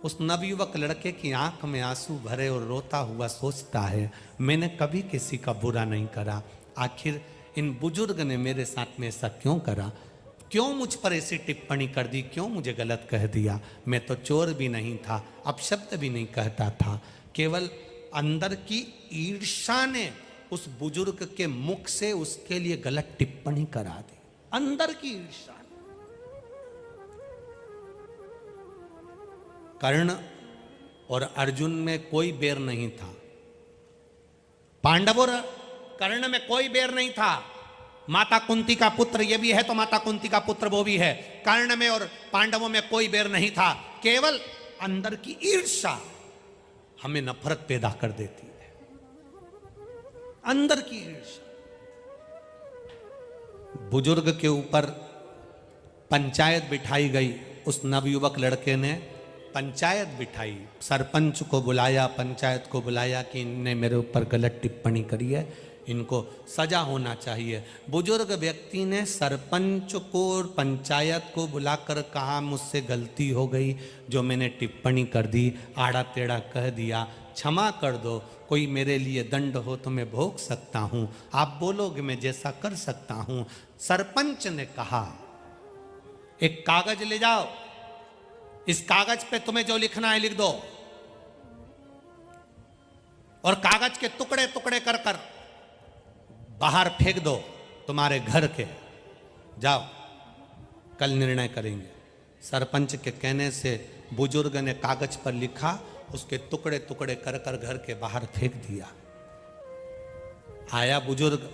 उस नवयुवक लड़के की आंख में आंसू भरे और रोता हुआ सोचता है मैंने कभी किसी का बुरा नहीं करा, आखिर इन बुजुर्ग ने मेरे साथ में ऐसा क्यों करा, क्यों मुझ पर ऐसी टिप्पणी कर दी, क्यों मुझे गलत कह दिया। मैं तो चोर भी नहीं था, अपशब्द भी नहीं कहता था, केवल अंदर की ईर्ष्या ने उस बुजुर्ग के मुख से उसके लिए गलत टिप्पणी करा दी। अंदर की ईर्ष्या। कर्ण और अर्जुन में कोई बैर नहीं था। पांडव और कर्ण में कोई बैर नहीं था। माता कुंती का पुत्र ये भी है तो माता कुंती का पुत्र वो भी है। कर्ण में और पांडवों में कोई बैर नहीं था, केवल अंदर की ईर्ष्या हमें नफरत पैदा कर देती है, अंदर की ईर्ष्या। बुजुर्ग के ऊपर पंचायत बिठाई गई, उस नवयुवक लड़के ने पंचायत बिठाई, सरपंच को बुलाया, पंचायत को बुलाया कि इनने मेरे ऊपर गलत टिप्पणी करी है, इनको सजा होना चाहिए। बुजुर्ग व्यक्ति ने सरपंच को और पंचायत को बुलाकर कहा मुझसे गलती हो गई, जो मैंने टिप्पणी कर दी, आड़ा टेढ़ा कह दिया, क्षमा कर दो, कोई मेरे लिए दंड हो तो मैं भोग सकता हूँ, आप बोलोगे मैं जैसा कर सकता हूँ। सरपंच ने कहा एक कागज ले जाओ, इस कागज पे तुम्हें जो लिखना है लिख दो, और कागज के टुकड़े टुकड़े कर कर बाहर फेंक दो तुम्हारे घर के, जाओ कल निर्णय करेंगे। सरपंच के कहने से बुजुर्ग ने कागज पर लिखा, उसके टुकड़े टुकड़े कर कर घर के बाहर फेंक दिया। आया बुजुर्ग,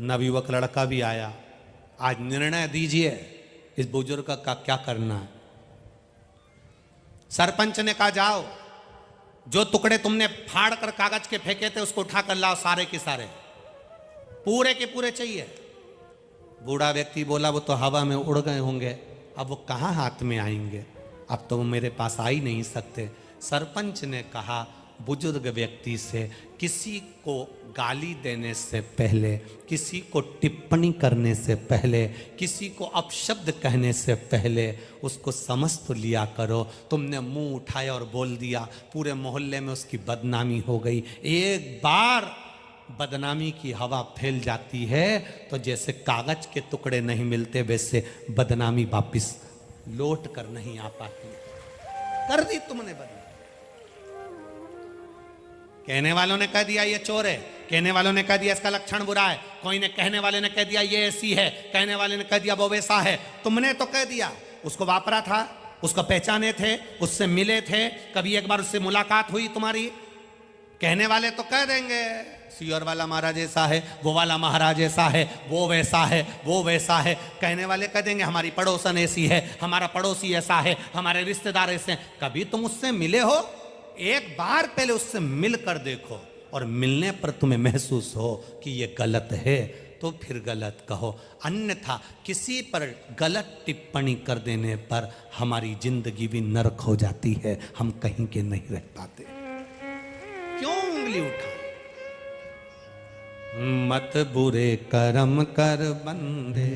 नवयुवक लड़का भी आया, आज निर्णय दीजिए इस बुजुर्ग का क्या करना है। सरपंच ने कहा जाओ, जो टुकड़े तुमने फाड़ कर कागज के फेंके थे उसको उठा कर लाओ, सारे के सारे, पूरे के पूरे चाहिए। बूढ़ा व्यक्ति बोला वो तो हवा में उड़ गए होंगे, अब वो कहाँ हाथ में आएंगे, अब तो वो मेरे पास आ ही नहीं सकते। सरपंच ने कहा बुजुर्ग व्यक्ति से, किसी को गाली देने से पहले, किसी को टिप्पणी करने से पहले, किसी को अपशब्द कहने से पहले उसको समझ तो लिया करो। तुमने मुंह उठाया और बोल दिया, पूरे मोहल्ले में उसकी बदनामी हो गई। एक बार बदनामी की हवा फैल जाती है तो जैसे कागज के टुकड़े नहीं मिलते वैसे बदनामी वापिस लौट कर नहीं आ पाती। कर दी तुमने बदनामी। कहने वालों ने कह दिया ये चोर है, कहने वालों ने कह दिया इसका लक्षण बुरा है, कोई ने कहने वाले ने कह दिया ये ऐसी है, कहने वाले ने कह दिया वो वैसा है। तुमने तो कह दिया, उसको वापरा था, उसको पहचाने थे, उससे मिले थे, कभी एक बार उससे मुलाकात हुई तुम्हारी। कहने वाले तो कह देंगे सियोर वाला महाराज ऐसा है, वो वाला महाराज ऐसा है, वो वैसा है, वो वैसा है। कहने वाले कह देंगे हमारी पड़ोसन ऐसी है, हमारा पड़ोसी ऐसा है, हमारे रिश्तेदार ऐसे हैं। कभी तुम उससे मिले हो? एक बार पहले उससे मिलकर देखो, और मिलने पर तुम्हें महसूस हो कि ये गलत है तो फिर गलत कहो, अन्यथा किसी पर गलत टिप्पणी कर देने पर हमारी जिंदगी भी नरक हो जाती है, हम कहीं के नहीं रह पाते। क्यों उंगली उठा? मत बुरे कर्म कर बंदे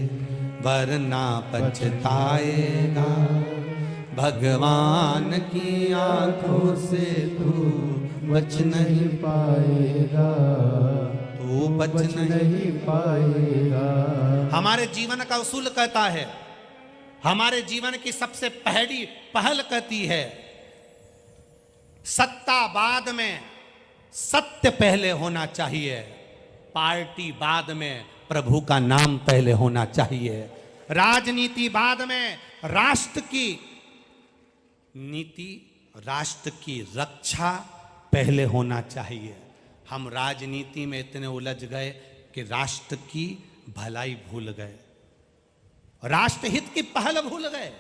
वरना पछताएगा, भगवान की आंखों से तू बच नहीं पाएगा, तू बच नहीं पाएगा। हमारे जीवन का उसूल कहता है, हमारे जीवन की सबसे पहली पहल कहती है, सत्ता बाद में सत्य पहले होना चाहिए, पार्टी बाद में प्रभु का नाम पहले होना चाहिए, राजनीति बाद में राष्ट्र की नीति, राष्ट्र की रक्षा पहले होना चाहिए। हम राजनीति में इतने उलझ गए कि राष्ट्र की भलाई भूल गए, राष्ट्रहित की पहल भूल गए।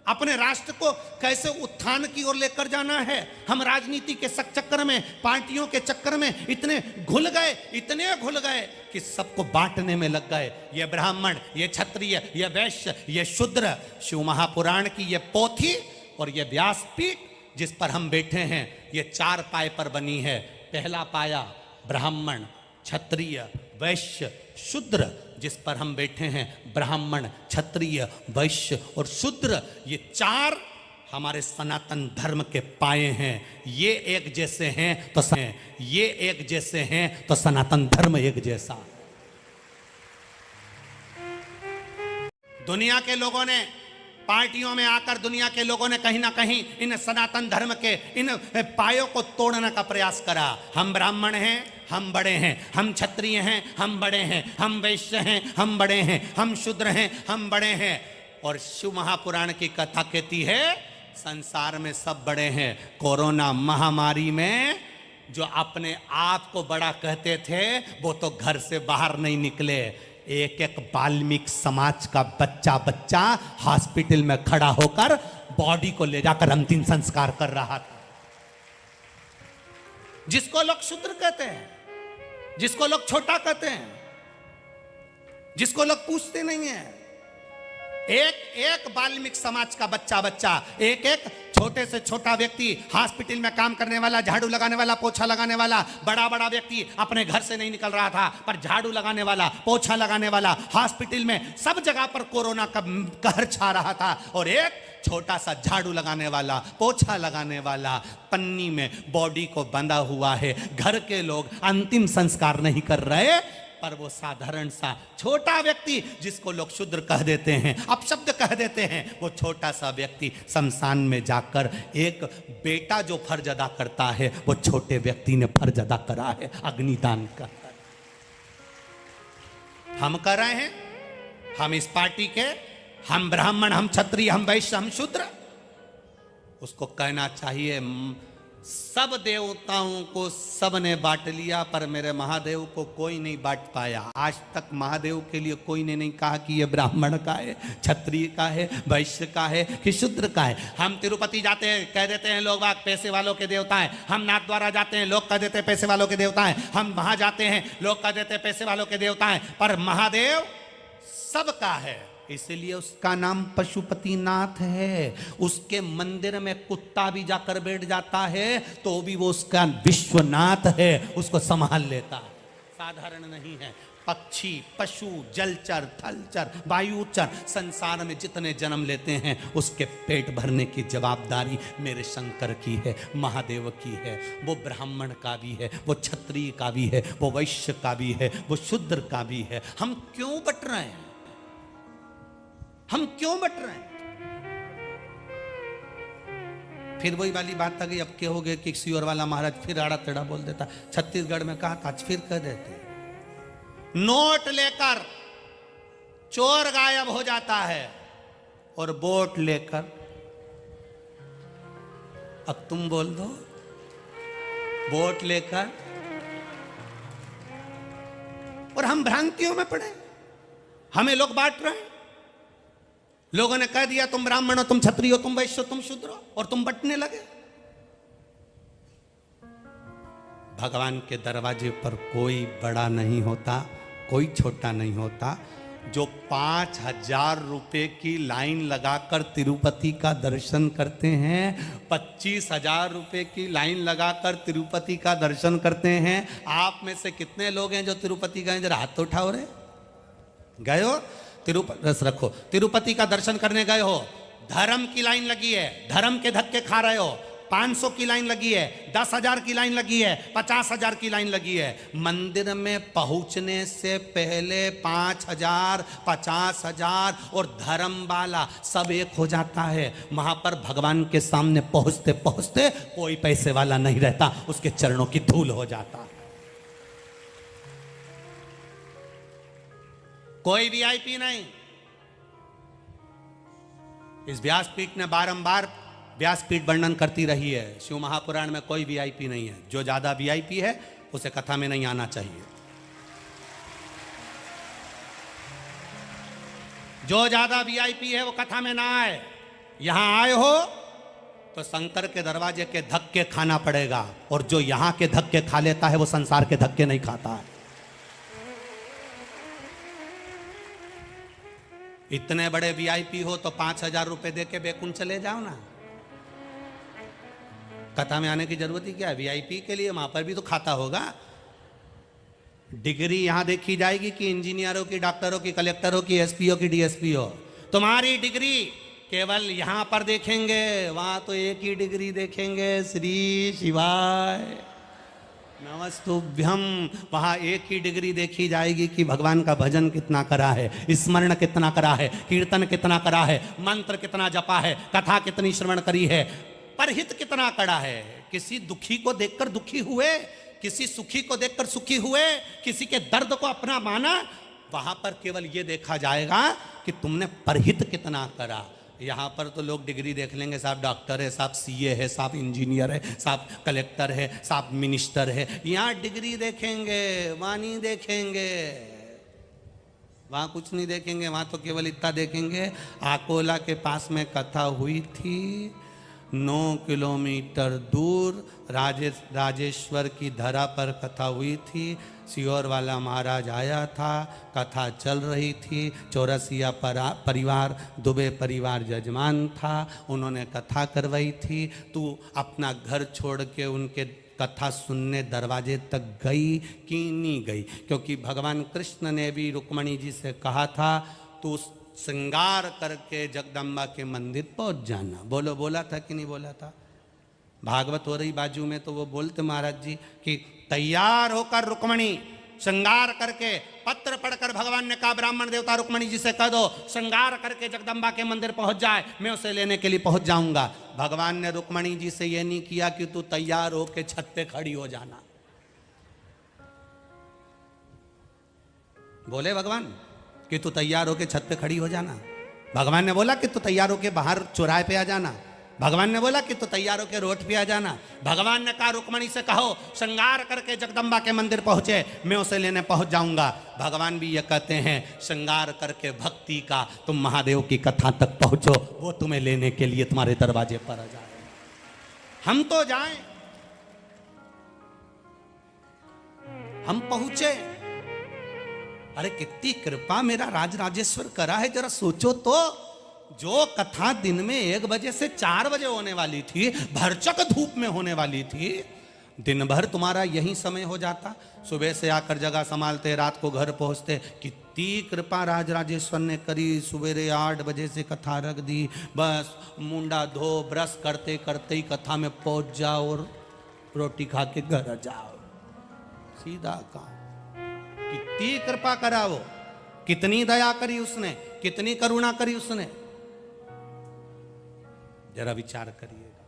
अपने राष्ट्र को कैसे उत्थान की ओर लेकर जाना है, हम राजनीति के चक्कर में, पार्टियों के चक्कर में इतने घुल गए, इतने घुल गए कि सबको बांटने में लग गए। ये ब्राह्मण, ये क्षत्रिय, ये वैश्य, ये शूद्र। शिव महापुराण की ये पोथी और ये व्यासपीठ जिस पर हम बैठे हैं, ये 4 पाए पर बनी है। पहला पाया ब्राह्मण, क्षत्रिय, वैश्य, शूद्र। जिस पर हम बैठे हैं ब्राह्मण, क्षत्रिय, वैश्य और शूद्र, ये 4 हमारे सनातन धर्म के पाए हैं। ये एक जैसे हैं तो ये एक जैसे हैं तो सनातन धर्म एक जैसा। दुनिया के लोगों ने, पार्टियों में आकर दुनिया के लोगों ने कहीं ना कहीं इन सनातन धर्म के इन पायों को तोड़ने का प्रयास करा। हम ब्राह्मण हैं, हम बड़े हैं, हम क्षत्रिय हैं, हम बड़े हैं, हम वैश्य हैं, हम बड़े हैं, हम शूद्र हैं, हम बड़े हैं। और शिव महापुराण की कथा कहती है संसार में सब बड़े हैं। कोरोना महामारी में जो अपने आप को बड़ा कहते थे वो तो घर से बाहर नहीं निकले। एक एक वाल्मीकि समाज का बच्चा बच्चा हॉस्पिटल में खड़ा होकर बॉडी को ले जाकर अंतिम संस्कार कर रहा था। जिसको लोग शूद्र कहते हैं, जिसको लोग छोटा कहते हैं, जिसको लोग पूछते नहीं है, एक एक वाल्मीकि समाज का बच्चा बच्चा, एक एक छोटे से छोटा व्यक्ति, हॉस्पिटल में काम करने वाला, झाड़ू लगाने वाला, पोछा लगाने वाला, बड़ा बड़ा व्यक्ति अपने घर से नहीं निकल रहा था, पर झाड़ू लगाने वाला, पोछा लगाने वाला, हॉस्पिटल में सब जगह पर कोरोना का कहर छा रहा था। और एक छोटा सा झाड़ू लगाने वाला, पोछा लगाने वाला, पन्नी में बॉडी को बंधा हुआ है। घर के लोग अंतिम संस्कार नहीं कर रहे, पर वो साधारण सा छोटा व्यक्ति जिसको लोग शूद्र कह देते हैं, अपशब्द कह देते हैं, वो छोटा सा व्यक्ति शमशान में जाकर एक बेटा जो फर्ज अदा करता है वो छोटे व्यक्ति ने फर्ज अदा करा है, अग्निदान का। हम कर रहे हैं, हम इस पार्टी के, हम ब्राह्मण, हम क्षत्रिय, हम वैश्य, हम शूद्र। उसको कहना चाहिए सब देवताओं को सब ने बांट लिया, पर मेरे महादेव को कोई नहीं बांट पाया। आज तक महादेव के लिए कोई ने नहीं कहा कि ये ब्राह्मण का है, क्षत्रिय का है, वैश्य का है कि शूद्र का है। हम तिरुपति जाते हैं, कह देते हैं लोग वाक पैसे वालों के देवता हैं। हम नाथद्वारा जाते हैं, लोग कह देते हैं पैसे वालों के देवता हैं। हम वहां जाते हैं, लोग कह देते हैं पैसे वालों के देवता हैं, पर महादेव सबका है। इसलिए उसका नाम पशुपतिनाथ है। उसके मंदिर में कुत्ता भी जाकर बैठ जाता है तो भी वो उसका विश्वनाथ है, उसको संभाल लेता है, साधारण नहीं है। पक्षी, पशु, जलचर, थलचर, वायुचर, संसार में जितने जन्म लेते हैं उसके पेट भरने की जवाबदारी मेरे शंकर की है, महादेव की है। वो ब्राह्मण का भी है, वो क्षत्रिय का भी है, वो वैश्य का भी है, वो शूद्र का भी है। हम क्यों बट रहे हैं? हम क्यों बट रहे हैं? फिर वही वाली बात आ गई, अब क्या हो गया कि सियोर वाला महाराज फिर आड़ा टेढ़ा बोल देता। छत्तीसगढ़ में कहा था, आज फिर कह देते। नोट लेकर चोर गायब हो जाता है और वोट लेकर, अब तुम बोल दो, वोट लेकर। और हम भ्रांतियों में पड़े, हमें लोग बांट रहे हैं। लोगों ने कह दिया तुम ब्राह्मण हो, तुम क्षत्रिय हो, तुम वैश्य हो, तुम शूद्र हो, और तुम बंटने लगे। भगवान के दरवाजे पर कोई बड़ा नहीं होता, कोई छोटा नहीं होता। जो 5,000 रुपए की लाइन लगाकर तिरुपति का दर्शन करते हैं, 25,000 रुपए की लाइन लगाकर तिरुपति का दर्शन करते हैं। आप में से कितने लोग हैं जो तिरुपति गए? जरा हाथ तो उठाओ रे। गए हो? रखो, तिरुपति का दर्शन करने गए हो, धर्म की लाइन लगी है, धर्म के धक्के खा रहे हो। 500 की लाइन लगी है, 10,000 की लाइन लगी है, 50,000 की लाइन लगी है। मंदिर में पहुंचने से पहले 5,000, 50,000 और धर्म वाला सब एक हो जाता है। वहां पर भगवान के सामने पहुंचते पहुंचते कोई पैसे वाला नहीं रहता, उसके चरणों की धूल हो जाता है। कोई वीआईपी नहीं। इस व्यासपीठ ने बारंबार व्यासपीठ वर्णन करती रही है, शिव महापुराण में कोई वीआईपी नहीं है। जो ज्यादा वीआईपी है उसे कथा में नहीं आना चाहिए। जो ज्यादा वीआईपी है वो कथा में ना आए। यहां आए हो तो शंकर के दरवाजे के धक्के खाना पड़ेगा, और जो यहां के धक्के खा लेता है वो संसार के धक्के नहीं खाता है। इतने बड़े वीआईपी हो तो 5,000 रुपए देके बैकुंठ चले जाओ ना। कथा में आने की जरूरत ही क्या है? वीआईपी के लिए वहां पर भी तो खाता होगा। डिग्री यहां देखी जाएगी कि इंजीनियरों की, डॉक्टरों की, कलेक्टरों की, एसपीओ की, डीएसपीओ। तुम्हारी डिग्री केवल यहां पर देखेंगे, वहां तो एक ही डिग्री देखेंगे, श्री शिवाय नमस्तुभ्यम। वहां एक ही डिग्री देखी जाएगी कि भगवान का भजन कितना करा है, स्मरण कितना करा है, कीर्तन कितना करा है, मंत्र कितना जपा है, कथा कितनी श्रवण करी है, परहित कितना करा है। किसी दुखी को देखकर दुखी हुए, किसी सुखी को देखकर सुखी हुए, किसी के दर्द को अपना माना। वहां पर केवल यह देखा जाएगा कि तुमने परहित कितना करा। यहाँ पर तो लोग डिग्री देख लेंगे, साहब डॉक्टर है, साहब सीए है, साहब इंजीनियर है, साहब कलेक्टर है, साहब मिनिस्टर है। यहाँ डिग्री देखेंगे, वहाँ नहीं देखेंगे, वहाँ कुछ नहीं देखेंगे। वहाँ तो केवल इतना देखेंगे, आकोला के पास में कथा हुई थी, 9 किलोमीटर दूर राजेश्वर की धरा पर कथा हुई थी। सियोर वाला महाराज आया था, कथा चल रही थी, चौरसिया परिवार, दुबे परिवार जजमान था, उन्होंने कथा करवाई थी। तू अपना घर छोड़ के उनके कथा सुनने दरवाजे तक गई कि नहीं गई? क्योंकि भगवान कृष्ण ने भी रुक्मणी जी से कहा था, तू श्रृंगार करके जगदम्बा के मंदिर पहुंच जाना। बोलो, बोला था कि नहीं बोला था? भागवत हो रही बाजू में, तो वो बोलते महाराज जी कि तैयार होकर रुक्मणी श्रृंगार करके, पत्र पढ़कर भगवान ने कहा ब्राह्मण देवता रुक्मणी जी से कह दो श्रृंगार करके जगदम्बा के मंदिर पहुंच जाए, मैं उसे लेने के लिए पहुंच जाऊंगा। भगवान ने रुक्मणी जी से यह नहीं किया कि तू तैयार होके छत पे खड़ी हो जाना। बोले भगवान कि तू तैयार होके छत पे खड़ी हो जाना? भगवान ने बोला कि तू तैयार होके बाहर चौराहे पे आ जाना? भगवान ने बोला कि तू तैयार होके रोड पे आ जाना? भगवान ने कहा रुक्मणी से कहो श्रृंगार करके जगदम्बा के मंदिर पहुंचे, मैं उसे लेने पहुंच जाऊंगा। भगवान भी ये कहते हैं, श्रृंगार करके भक्ति का तुम महादेव की कथा तक पहुंचो, वो तुम्हें लेने के लिए तुम्हारे दरवाजे पर आ जाए। हम तो जाएं, हम पहुंचे। अरे कितनी कृपा मेरा राजराजेश्वर करा है, जरा सोचो तो। जो कथा दिन में 1 बजे से 4 बजे होने वाली थी, भरचक धूप में होने वाली थी, दिन भर तुम्हारा यही समय हो जाता। सुबह से आकर जगह संभालते, रात को घर पहुंचते। कितनी कृपा राजराजेश्वर ने करी। सवेरे 8 बजे से कथा रख दी, बस मुंडा धो ब्रश करते करते ही कथा में पहुंच जाओ और रोटी खा के घर जाओ, सीधा काम। कितनी कृपा करा वो, कितनी दया करी उसने, कितनी करुणा करी उसने, जरा विचार करिएगा।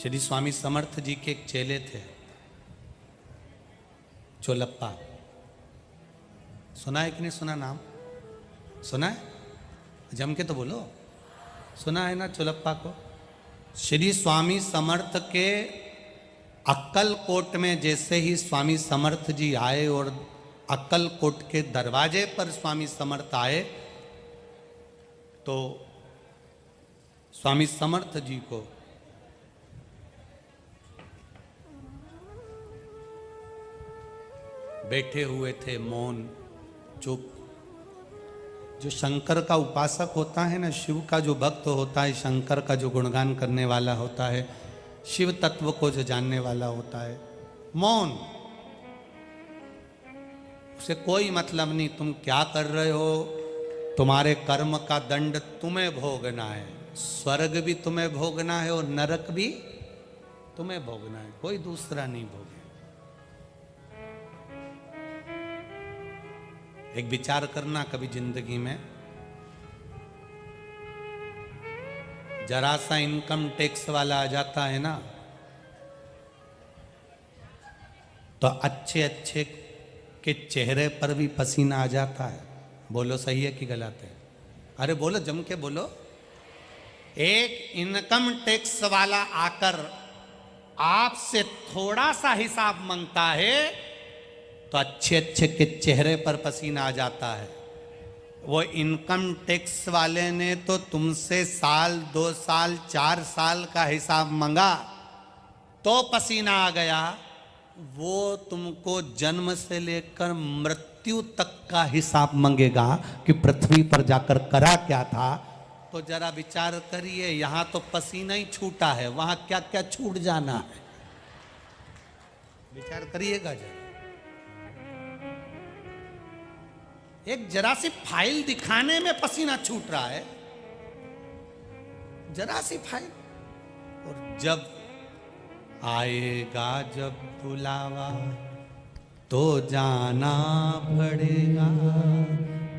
श्री स्वामी समर्थ जी के एक चेले थे, चोलप्पा। सुना है कि नहीं सुना? नाम सुना है? जम के तो बोलो, सुना है ना चोलप्पा को? श्री स्वामी समर्थ के अक्कलकोट में जैसे ही स्वामी समर्थ जी आए और अक्कलकोट के दरवाजे पर स्वामी समर्थ आए, तो स्वामी समर्थ जी को बैठे हुए थे मौन, चुप। जो शंकर का उपासक होता है ना, शिव का जो भक्त होता है, शंकर का जो गुणगान करने वाला होता है, शिव तत्व को जो जानने वाला होता है, मौन। उसे कोई मतलब नहीं तुम क्या कर रहे हो, तुम्हारे कर्म का दंड तुम्हें भोगना है। स्वर्ग भी तुम्हें भोगना है और नरक भी तुम्हें भोगना है, कोई दूसरा नहीं भोगे। एक विचार करना कभी जिंदगी में, जरा सा इनकम टैक्स वाला आ जाता है ना, तो अच्छे अच्छे के चेहरे पर भी पसीना आ जाता है। बोलो सही है कि गलत है? अरे बोलो, जम के बोलो। एक इनकम टैक्स वाला आकर आपसे थोड़ा सा हिसाब मांगता है तो अच्छे अच्छे के चेहरे पर पसीना आ जाता है। वो इनकम टैक्स वाले ने तो तुमसे साल 2 साल 4 साल का हिसाब मांगा तो पसीना आ गया। वो तुमको जन्म से लेकर मृत्यु तक का हिसाब मांगेगा कि पृथ्वी पर जाकर करा क्या था। तो जरा विचार करिए, यहां तो पसीना ही छूटा है, वहां क्या क्या छूट जाना है, विचार करिएगा जरा। एक जरा सी फाइल दिखाने में पसीना छूट रहा है, जरा सी फाइल। और जब आएगा जब बुलावा तो जाना पड़ेगा,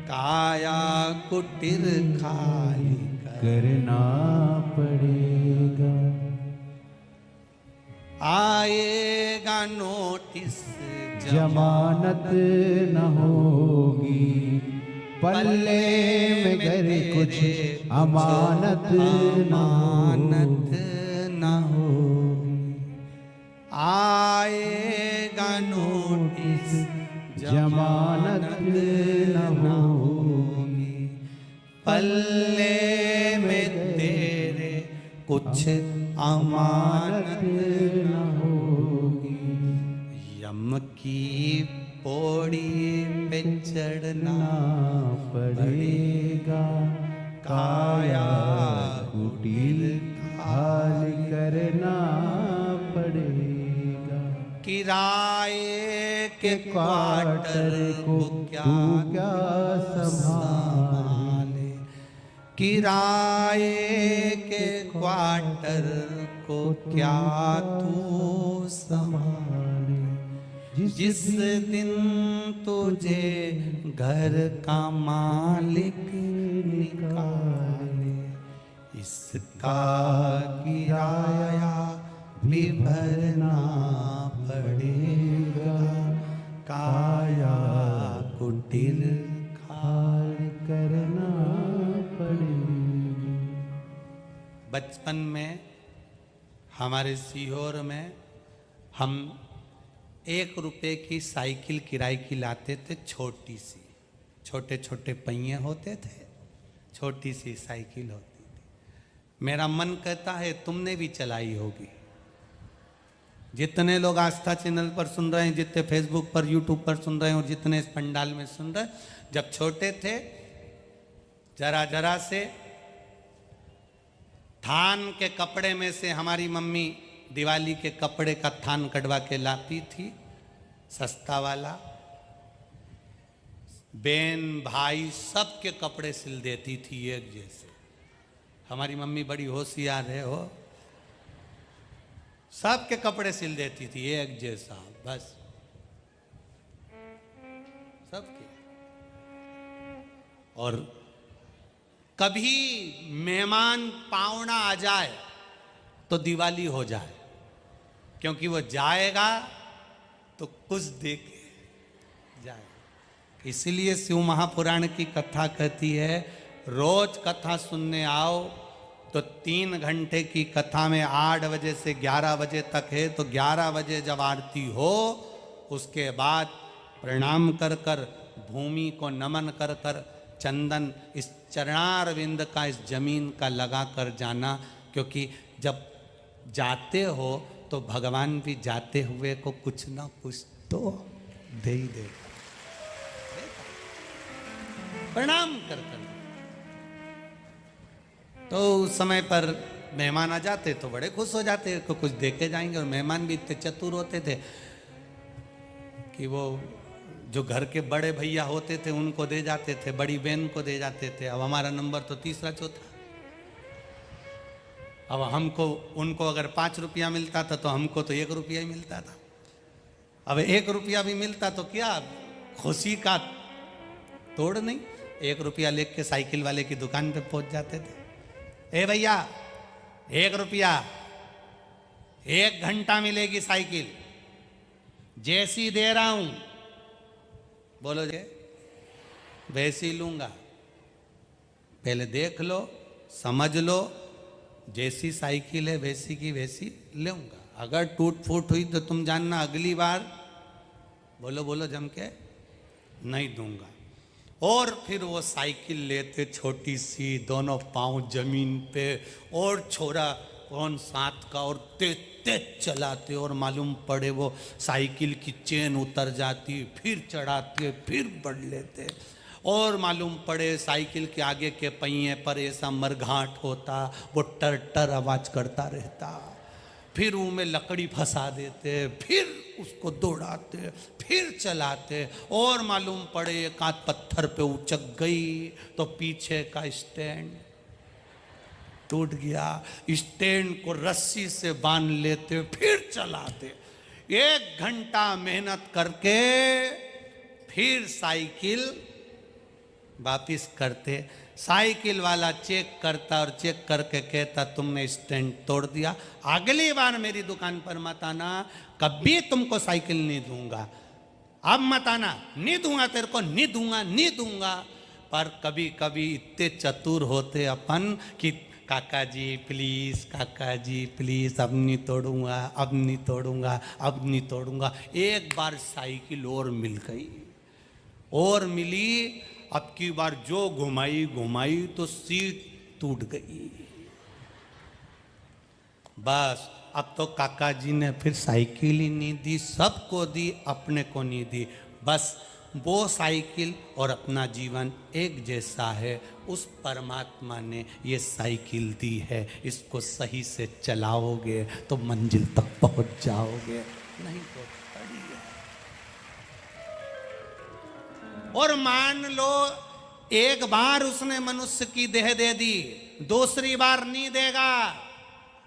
काया कुटिर खाली करना पड़ेगा। आए किस जमानत न होगी, पल्ले में गर कुछ अमानत अमानत न होगी। आएगा नोटिस जमानत न होगी, पल्ले में तेरे कुछ अमानत न होगी। यम की पौड़ी पे चढ़ना पड़ेगा, काया कुटीर खाली करना पड़ेगा। किराए के क्वार्टर को क्या संभाले, किराए के क्वार्टर को क्या तू संभाले। जिस दिन तुझे घर का मालिक निकाले, इसका किराया भी भरना पड़ेगा, काया कुटिल खाली करना पड़ेगा। बचपन में हमारे सीहोर में हम 1 रुपए की साइकिल किराए की लाते थे, छोटी सी, छोटे छोटे पहिए होते थे, छोटी सी साइकिल होती थी। मेरा मन कहता है तुमने भी चलाई होगी। जितने लोग आस्था चैनल पर सुन रहे हैं, जितने फेसबुक पर यूट्यूब पर सुन रहे हैं और जितने इस पंडाल में सुन रहे हैं, जब छोटे थे जरा जरा से थान के कपड़े में से हमारी मम्मी दिवाली के कपड़े का थान कटवा के लाती थी, सस्ता वाला। बहन भाई सबके कपड़े सिल देती थी एक जैसे। हमारी मम्मी बड़ी होशियार है हो, सबके कपड़े सिल देती थी एक जैसा, बस सबके। और कभी मेहमान पावना आ जाए तो दिवाली हो जाए, क्योंकि वो जाएगा तो कुछ दे के जाए। इसीलिए शिव महापुराण की कथा कहती है, रोज कथा सुनने आओ तो 3 घंटे की कथा में 8 बजे से 11 बजे तक है, तो 11 बजे जब आरती हो उसके बाद प्रणाम कर कर, भूमि को नमन कर कर, चंदन इस चरणारविंद का, इस जमीन का लगा कर जाना। क्योंकि जब जाते हो तो भगवान भी जाते हुए को कुछ ना कुछ तो दे ही दे। प्रणाम कर कर। तो उस समय पर मेहमान आ जाते तो बड़े खुश हो जाते को कुछ दे के जाएंगे। और मेहमान भी इतने चतुर होते थे कि वो जो घर के बड़े भैया होते थे उनको दे जाते थे, बड़ी बहन को दे जाते थे। अब हमारा नंबर तो तीसरा चौथा। अब हमको, उनको अगर 5 रुपया मिलता था तो हमको तो 1 रुपया ही मिलता था। अब 1 रुपया भी मिलता तो क्या खुशी का तोड़ नहीं। 1 रुपया लेके साइकिल वाले की दुकान पे पहुंच जाते थे। ए भैया 1 रुपया, 1 घंटा मिलेगी साइकिल, जैसी दे रहा हूं बोलो जे वैसी लूंगा, पहले देख लो समझ लो, जैसी साइकिल है वैसी की वैसी लूंगा। अगर टूट फूट हुई तो तुम जानना अगली बार बोलो बोलो जम के नहीं दूंगा। और फिर वो साइकिल लेते छोटी सी, दोनों पांव जमीन पे, और छोरा कौन साथ का, और तेज तेज चलाते, और मालूम पड़े वो साइकिल की चेन उतर जाती, फिर चढ़ाते, फिर बढ़ लेते, और मालूम पड़े साइकिल के आगे के पहिए पर ऐसा मरघाट होता, वो टर टर आवाज करता रहता, फिर उनमें लकड़ी फंसा देते, फिर उसको दौड़ाते, फिर चलाते, और मालूम पड़े एक आध पत्थर पे उचक गई तो पीछे का स्टैंड टूट गया, स्टैंड को रस्सी से बांध लेते, फिर चलाते। 1 घंटा मेहनत करके फिर साइकिल वापिस करते। साइकिल वाला चेक करता और चेक करके कहता तुमने स्टैंड तोड़ दिया, अगली बार मेरी दुकान पर मत आना, कभी तुमको साइकिल नहीं दूंगा, अब मत आना, नहीं दूंगा तेरे को, नहीं दूंगा, नहीं दूंगा। पर कभी कभी इतने चतुर होते अपन कि काका जी प्लीज, काका जी प्लीज, अब नहीं तोड़ूंगा, अब नहीं तोड़ूंगा, अब नहीं तोड़ूंगा। एक बार साइकिल और मिल गई, और मिली, अब की बार जो घुमाई घुमाई तो सीट टूट गई। बस अब तो काका जी ने फिर साइकिल ही नहीं दी, सबको दी, अपने को नहीं दी। बस वो साइकिल और अपना जीवन एक जैसा है। उस परमात्मा ने ये साइकिल दी है, इसको सही से चलाओगे तो मंजिल तक पहुंच जाओगे, नहीं तो पड़ी है। और मान लो एक बार उसने मनुष्य की देह दे दी, दूसरी बार नहीं देगा।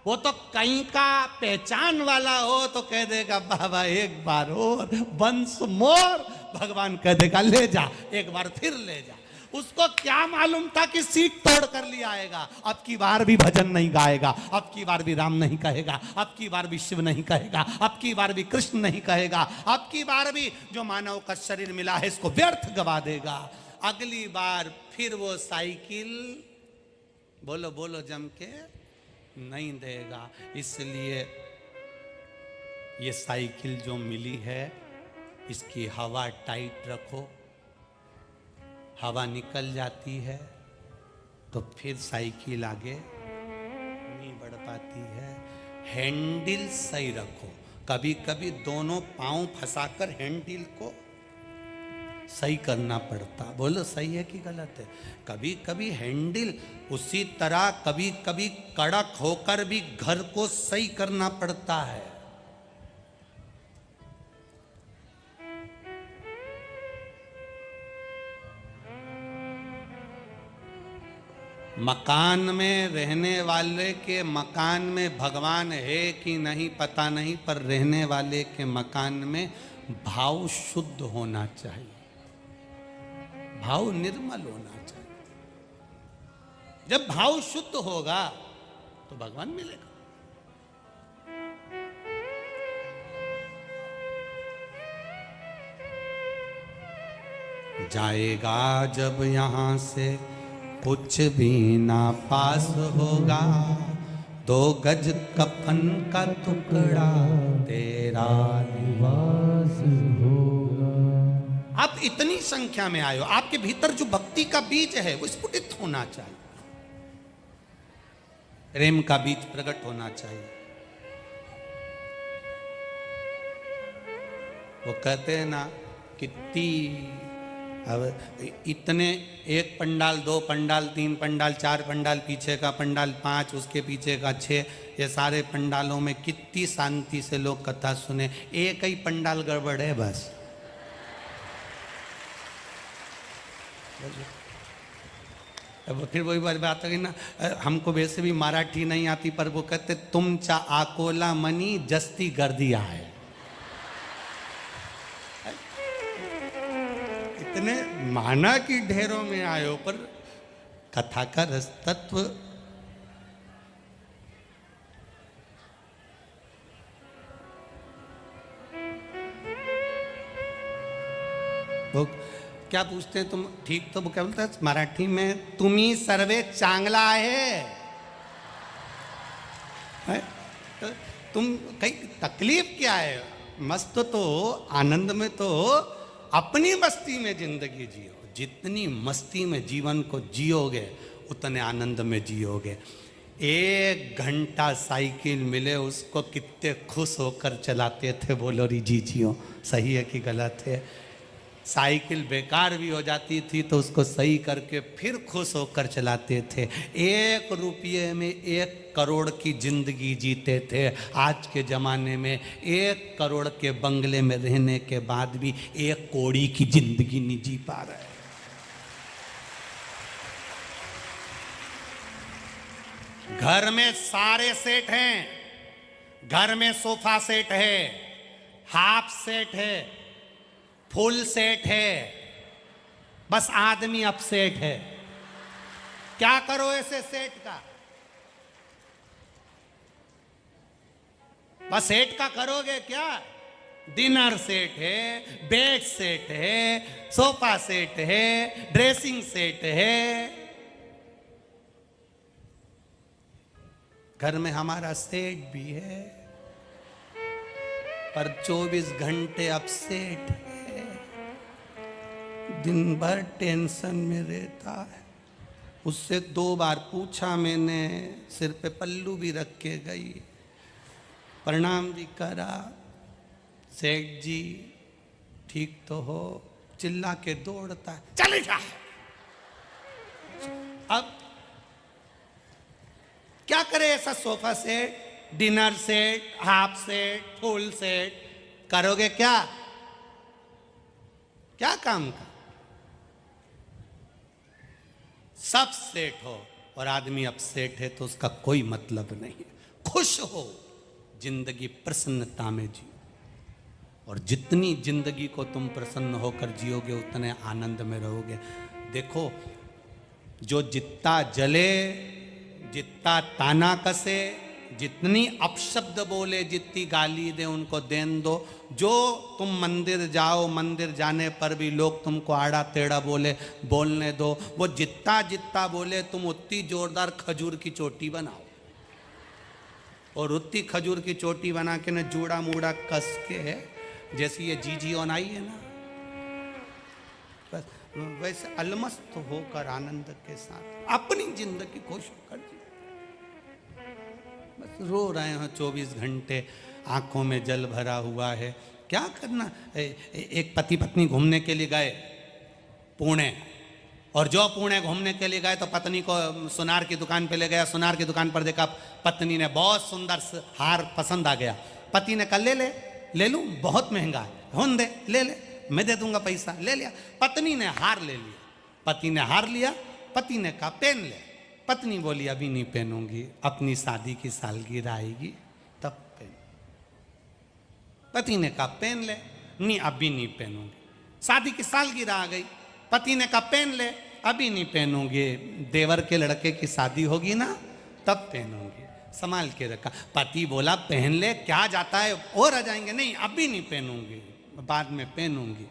वो तो कहीं का पहचान वाला हो तो कह देगा बाबा एक बार और, वंस मोर, भगवान कह देगा ले जा, एक बार फिर ले जा। उसको क्या मालूम था कि सीट तोड़ कर लिया आएगा। अब की बार भी भजन नहीं गाएगा, अब की बार भी राम नहीं कहेगा, अब की बार भी शिव नहीं कहेगा, अब की बार भी कृष्ण नहीं कहेगा, अब की बार भी जो मानव का शरीर मिला है इसको व्यर्थ गवा देगा। अगली बार फिर वो साइकिल, बोलो बोलो जम के, नहीं देगा। इसलिए ये साइकिल जो मिली है इसकी हवा टाइट रखो, हवा निकल जाती है तो फिर साइकिल आगे नहीं बढ़ पाती है। हैंडल सही रखो, कभी कभी दोनों पांव फंसाकर हैंडल को सही करना पड़ता। बोलो सही है कि गलत है? कभी कभी हैंडल उसी तरह कभी कभी कड़क होकर भी घर को सही करना पड़ता है। मकान में रहने वाले के मकान में भगवान है कि नहीं पता नहीं, पर रहने वाले के मकान में भाव शुद्ध होना चाहिए, भाव निर्मल होना चाहिए। जब भाव शुद्ध होगा तो भगवान मिलेगा। जाएगा जब यहां से कुछ भी ना पास होगा, 2 गज कफन का टुकड़ा तेरा निवास होगा। आप इतनी संख्या में आए हो, आपके भीतर जो भक्ति का बीज है वो स्फुटित होना चाहिए, प्रेम का बीज प्रकट होना चाहिए। वो कहते हैं ना कितनी, अब इतने, एक पंडाल, 2 पंडाल, 3 पंडाल, 4 पंडाल, पीछे का पंडाल 5, उसके पीछे का 6, ये सारे पंडालों में कितनी शांति से लोग कथा सुने, एक ही पंडाल गड़बड़ है बस। अब फिर वही बात है ना, हमको वैसे भी मराठी नहीं आती, पर वो कहते तुमचा आकोला मनी जस्ती गर्दिया है। इतने माना कि ढेरों में आयो, पर कथा का रस तत्व वो क्या पूछते हैं तुम, ठीक तो वो क्या बोलता है मराठी में, तुम्ही सर्वे चांगला है? तो तुम कहीं तकलीफ क्या है? मस्त तो आनंद में तो अपनी मस्ती में जिंदगी जियो, जितनी मस्ती में जीवन को जियोगे उतने आनंद में जियोगे। 1 घंटा साइकिल मिले उसको कितने खुश होकर चलाते थे, बोलो री जीजियो, सही है कि गलत है? साइकिल बेकार भी हो जाती थी तो उसको सही करके फिर खुश होकर चलाते थे। 1 रुपये में 1 करोड़ की जिंदगी जीते थे। आज के ज़माने में 1 करोड़ के बंगले में रहने के बाद भी 1 कौड़ी की जिंदगी नहीं जी पा रहे। घर में सारे सेट हैं, घर में सोफा सेट है, हाफ सेट है, फुल सेट है, बस आदमी अपसेट है। क्या करो ऐसे सेट का? बस सेट का करोगे क्या? डिनर सेट है, बेड सेट है, सोफा सेट है, ड्रेसिंग सेट है। घर में हमारा सेट भी है, पर 24 घंटे अपसेट है। दिन भर टेंशन में रहता है। उससे 2 बार पूछा मैंने, सिर पे पल्लू भी रख के गई, प्रणाम भी करा, सेठ जी ठीक तो हो? चिल्ला के दौड़ता है, चले जा। अब क्या करे? ऐसा sofa set, dinner set, half set, full set करोगे क्या? क्या काम का? सब सेट हो और आदमी अपसेट है तो उसका कोई मतलब नहीं है। खुश हो, जिंदगी प्रसन्नता में जियो, और जितनी जिंदगी को तुम प्रसन्न होकर जियोगे उतने आनंद में रहोगे। देखो, जो जितना जले, जितना ताना कसे, जितनी अपशब्द बोले, जितनी गाली दे, उनको देन दो। जो तुम मंदिर जाओ, मंदिर जाने पर भी लोग तुमको आड़ा टेढ़ा बोले, बोलने दो। वो जितना जितना बोले, तुम उतनी जोरदार खजूर की चोटी बनाओ, और उतनी खजूर की चोटी बना के न जूड़ा मूड़ा कस के है, जैसी ये जीजी ऑन आई है ना, बस वैसे अलमस्त होकर आनंद के साथ अपनी जिंदगी खुश होकर जी। बस रो रहे हो 24 घंटे, आंखों में जल भरा हुआ है। क्या करना? एक पति पत्नी घूमने के लिए गए पुणे, और जो पुणे घूमने के लिए गए तो पत्नी को सुनार की दुकान पे ले गया। सुनार की दुकान पर देखा, पत्नी ने बहुत सुंदर हार पसंद आ गया। पति ने कहा ले लूं, बहुत महंगा है, होन दे, ले मैं दे दूंगा पैसा। ले लिया। पत्नी ने हार ले लिया। पति ने हार लिया, पति ने कहा पहन ले। पत्नी बोली अभी नहीं पहनूंगी, अपनी शादी की सालगिरह आएगी तब पहन। पति ने कहा पहन ले। नहीं, अभी नहीं पहनूंगी। शादी की सालगिरह आ गई, पति ने कहा पहन ले। अभी नहीं पहनूंगी, देवर के लड़के की शादी होगी ना तब पहनूंगी। संभाल के रखा। पति बोला पहन ले, क्या जाता है, और आ जाएंगे। नहीं, अभी नहीं पहनूंगी, बाद में पहनूंगी।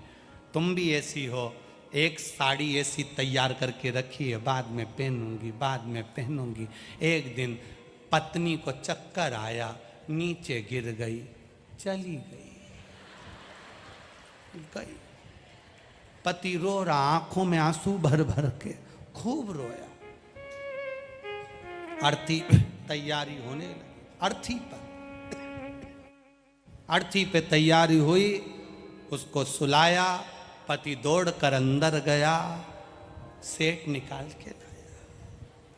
तुम भी ऐसी हो, एक साड़ी ऐसी तैयार करके रखी है, बाद में पहनूंगी, बाद में पहनूंगी। एक दिन पत्नी को चक्कर आया, नीचे गिर गई, चली गई। पति रो रहा, आंखों में आंसू भर भर के खूब रोया। अर्थी तैयारी होने लगी। अर्थी पे तैयारी हुई, उसको सुलाया। पति दौड़कर अंदर गया, सेट निकाल के लाया,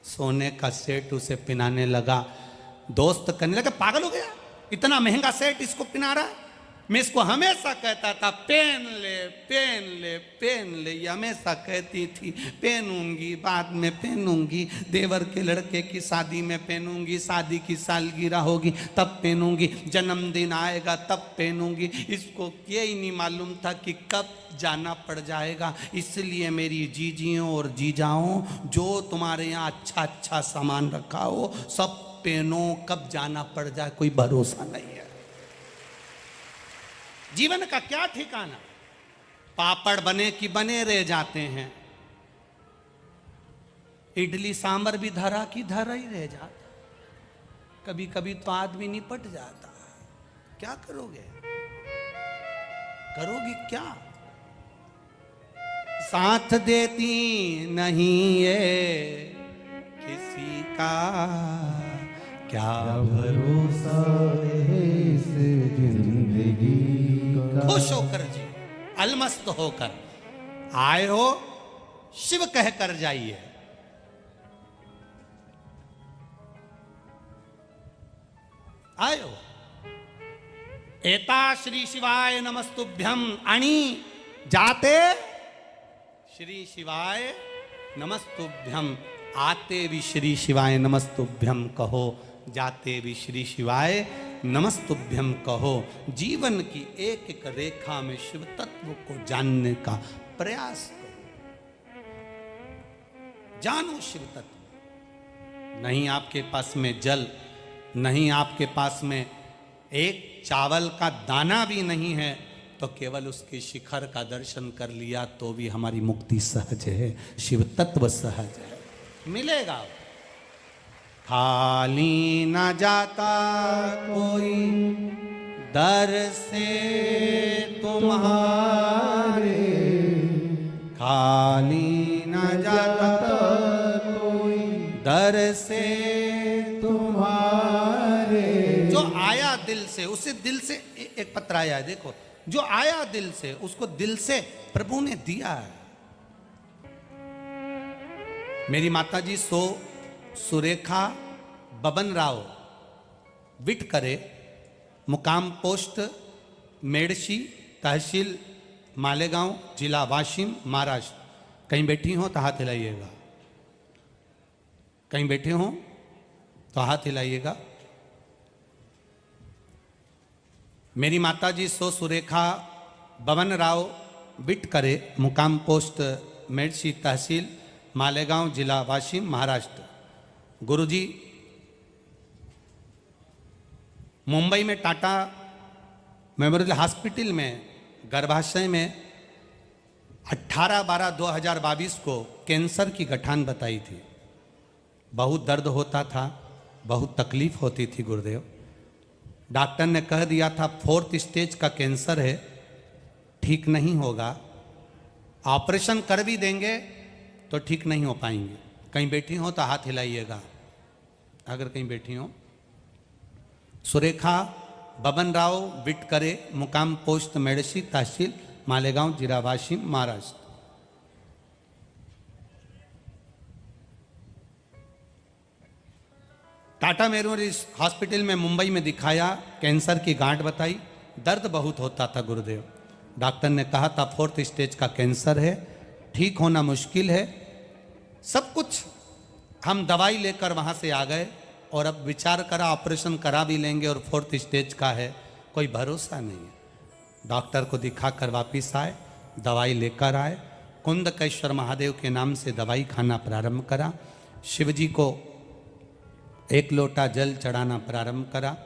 सोने का सेट उसे पिनाने लगा। दोस्त कहने लगा पागल हो गया, इतना महंगा सेट इसको पिना रहा है। मैं इसको हमेशा कहता था पहन ले पहन ले पहन ले, ये हमेशा कहती थी पहनूंगी, बाद में पहनूंगी, देवर के लड़के की शादी में पहनूंगी, शादी की सालगिरह होगी तब पहनूंगी, जन्मदिन आएगा तब पहनूंगी। इसको ये ही नहीं मालूम था कि कब जाना पड़ जाएगा। इसलिए मेरी जीजियों और जीजाओं, जो तुम्हारे यहाँ अच्छा अच्छा सामान रखा हो सब पहनो, कब जाना पड़ जाए कोई भरोसा नहीं है। जीवन का क्या ठिकाना, पापड़ बने कि बने रह जाते हैं, इडली सांबर भी धरा की धरा ही रह जाता, कभी कभी तो आदमी निपट जाता। क्या करोगे, करोगी क्या? साथ देती नहीं ये किसी का, क्या भरोसा है इस जिंदगी का। खुश होकर जी, अलमस्त होकर आए हो, शिव कह कर जाइए। आए हो, एता श्री शिवाय नमस्तुभ्यम, आणि जाते श्री शिवाय नमस्तुभ्यम, आते भी श्री शिवाय नमस्तुभ्यम कहो, जाते भी श्री शिवाय नमस्तुभ्यम कहो। जीवन की एक एक रेखा में शिव तत्व को जानने का प्रयास करो, जानो शिव तत्व। नहीं आपके पास में जल, नहीं आपके पास में एक चावल का दाना भी नहीं है तो केवल उसके शिखर का दर्शन कर लिया तो भी हमारी मुक्ति सहज है, शिव तत्व सहज है, मिलेगा। खाली न जाता कोई दर से तुम्हारे, खाली न जाता कोई दर से तुम्हारे। जो आया दिल से, उसे दिल से एक पत्र आया है, देखो, जो आया दिल से उसको दिल से प्रभु ने दिया है। मेरी माताजी सुरेखा बबन राव विटकरे, मुकाम पोस्ट मेडशी, तहसील मालेगांव, जिला वाशिम, महाराष्ट्र। कहीं बैठी हो तो हाथ हिलाइएगा, कहीं बैठे हो तो हाथ हिलाइएगा। मेरी माताजी सुरेखा बबन राव विटकरे, मुकाम पोस्ट मेडशी, तहसील मालेगांव, जिला वाशिम, महाराष्ट्र। गुरुजी मुंबई में टाटा मेमोरियल हॉस्पिटल में गर्भाशय में 18/12/2022 को कैंसर की गठान बताई थी। बहुत दर्द होता था, बहुत तकलीफ होती थी गुरुदेव। डॉक्टर ने कह दिया था 4th स्टेज का कैंसर है, ठीक नहीं होगा, ऑपरेशन कर भी देंगे तो ठीक नहीं हो पाएंगे। कहीं बैठी हो तो हाथ हिलाइएगा, अगर कहीं बैठी हो। सुरेखा बबन राव विटकरे, मुकाम पोस्ट मेडशी, तहसील मालेगांव, जिला वाशिम, महाराष्ट्र। टाटा मेमोरियल हॉस्पिटल में मुंबई में दिखाया, कैंसर की गांठ बताई, दर्द बहुत होता था गुरुदेव। डॉक्टर ने कहा था 4th स्टेज का कैंसर है, ठीक होना मुश्किल है। सब कुछ हम दवाई लेकर वहाँ से आ गए और अब विचार करा ऑपरेशन करा भी लेंगे और 4th स्टेज का है, कोई भरोसा नहीं है। डॉक्टर को दिखाकर वापिस आए, दवाई लेकर आए, कुंदकेश्वर महादेव के नाम से दवाई खाना प्रारंभ करा, शिवजी को 1 लोटा जल चढ़ाना प्रारंभ करा,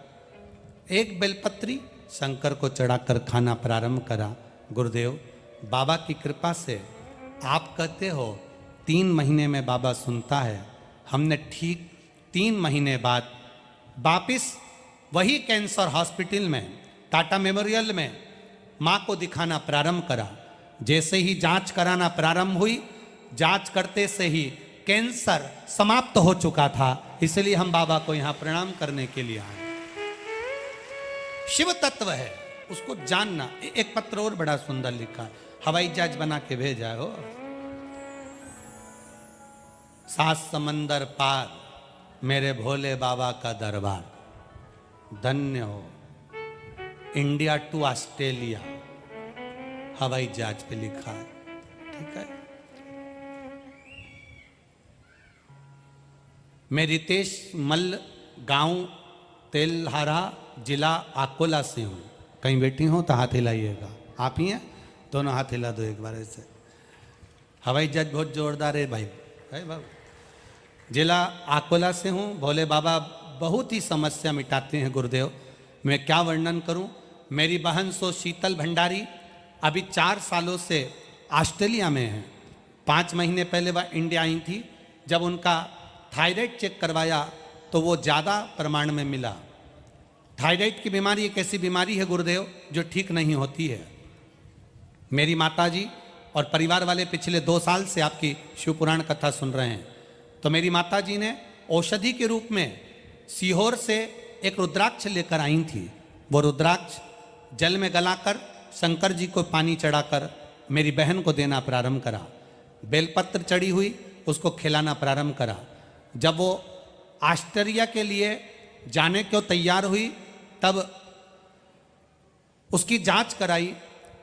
1 बेलपत्री शंकर को चढ़ाकर खाना प्रारंभ करा। गुरुदेव बाबा की कृपा से, आप कहते हो 3 महीने में बाबा सुनता है, हमने ठीक 3 महीने बाद वापिस वही कैंसर हॉस्पिटल में टाटा मेमोरियल में माँ को दिखाना प्रारंभ करा। जैसे ही जांच कराना प्रारंभ हुई, जांच करते से ही कैंसर समाप्त हो चुका था। इसलिए हम बाबा को यहाँ प्रणाम करने के लिए आए। शिव तत्व है, उसको जानना। एक पत्र और बड़ा सुंदर लिखा है, हवाई जहाज बना के भेजा हो। 7 समंदर पार मेरे भोले बाबा का दरबार, धन्य हो। इंडिया टू ऑस्ट्रेलिया हवाई जहाज पे लिखा है, ठीक है। मैं रितेश मल्ल, गांव तेलहारा, जिला अकोला से हूँ। कहीं बैठी हो तो हाथ हिलाइएगा। आप ही हैं, दोनों हाथ हिला दो एक बार ऐसे। हवाई जहाज बहुत जोरदार है भाई, है बाबू। जिला अकोला से हूँ। भोले बाबा बहुत ही समस्या मिटाते हैं गुरुदेव। मैं क्या वर्णन करूँ। मेरी बहन शीतल भंडारी अभी 4 सालों से ऑस्ट्रेलिया में है। 5 महीने पहले वह इंडिया आई थी। जब उनका थायराइड चेक करवाया तो वो ज़्यादा प्रमाण में मिला। थायराइड की बीमारी एक ऐसी बीमारी है गुरुदेव जो ठीक नहीं होती है। मेरी माताजी और परिवार वाले पिछले 2 साल से आपकी शिव पुराण कथा सुन रहे हैं। तो मेरी माताजी ने औषधि के रूप में सीहोर से एक रुद्राक्ष लेकर आई थी। वो रुद्राक्ष जल में गलाकर शंकर जी को पानी चढ़ाकर मेरी बहन को देना प्रारंभ करा। बेलपत्र चढ़ी हुई, उसको खिलाना प्रारंभ करा। जब वो ऑस्ट्रेलिया के लिए जाने को तैयार हुई तब उसकी जांच कराई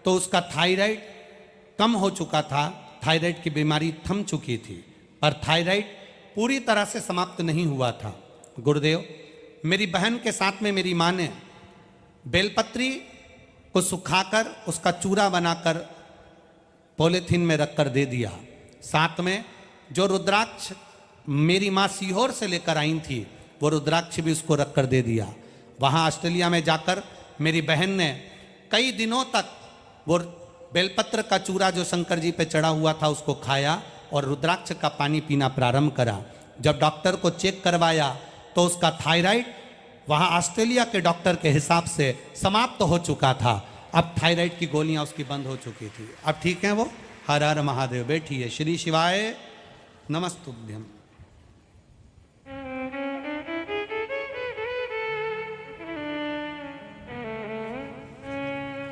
तो उसका थायराइड कम हो चुका था। थायराइड की बीमारी थम चुकी थी, पर थायराइड पूरी तरह से समाप्त नहीं हुआ था। गुरुदेव, मेरी बहन के साथ में मेरी माँ ने बेलपत्री को सुखाकर उसका चूरा बनाकर पॉलीथीन में रखकर दे दिया। साथ में जो रुद्राक्ष मेरी माँ सीहोर से लेकर आई थी वो रुद्राक्ष भी उसको रखकर दे दिया। वहाँ ऑस्ट्रेलिया में जाकर मेरी बहन ने कई दिनों तक वो बेलपत्र का चूरा जो शंकर जी पे चढ़ा हुआ था उसको खाया और रुद्राक्ष का पानी पीना प्रारंभ करा। जब डॉक्टर को चेक करवाया तो उसका थायराइड वहाँ ऑस्ट्रेलिया के डॉक्टर के हिसाब से समाप्त हो चुका था। अब थायराइड की गोलियां उसकी बंद हो चुकी थी। अब ठीक है वो। हर हर महादेव। बैठिए। श्री शिवाय नमस्तुभ्यम।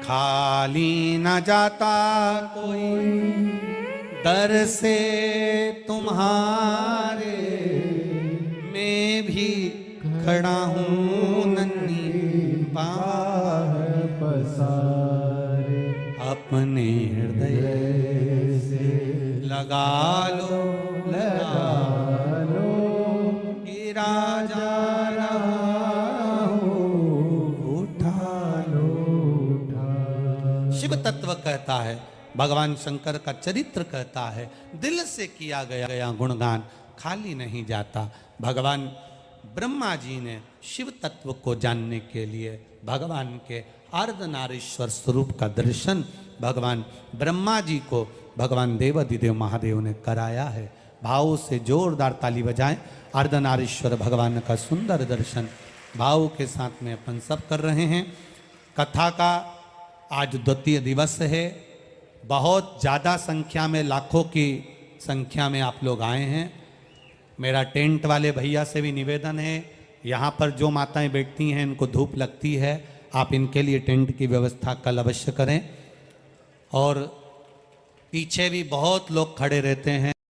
खाली न जाता कोई दर से तुम्हारे, मैं भी खड़ा हूँ नन्ही बाह पसारे, अपने हृदय से लगा लो गिरा जा रहा हूँ, उठा लो। शिव तत्व कहता है, भगवान शंकर का चरित्र कहता है, दिल से किया गया गुणगान खाली नहीं जाता। भगवान ब्रह्मा जी ने शिव तत्व को जानने के लिए भगवान के अर्धनारीश्वर स्वरूप का दर्शन भगवान ब्रह्मा जी को भगवान देवाधिदेव महादेव ने कराया है। भाव से जोरदार ताली बजाएं। अर्धनारीश्वर भगवान का सुंदर दर्शन भाव के साथ में अपन सब कर रहे हैं। कथा का आज द्वितीय दिवस है। बहुत ज़्यादा संख्या में, लाखों की संख्या में आप लोग आए हैं। मेरा टेंट वाले भैया से भी निवेदन है, यहाँ पर जो माताएं बैठती हैं इनको धूप लगती है, आप इनके लिए टेंट की व्यवस्था कल अवश्य करें। और पीछे भी बहुत लोग खड़े रहते हैं।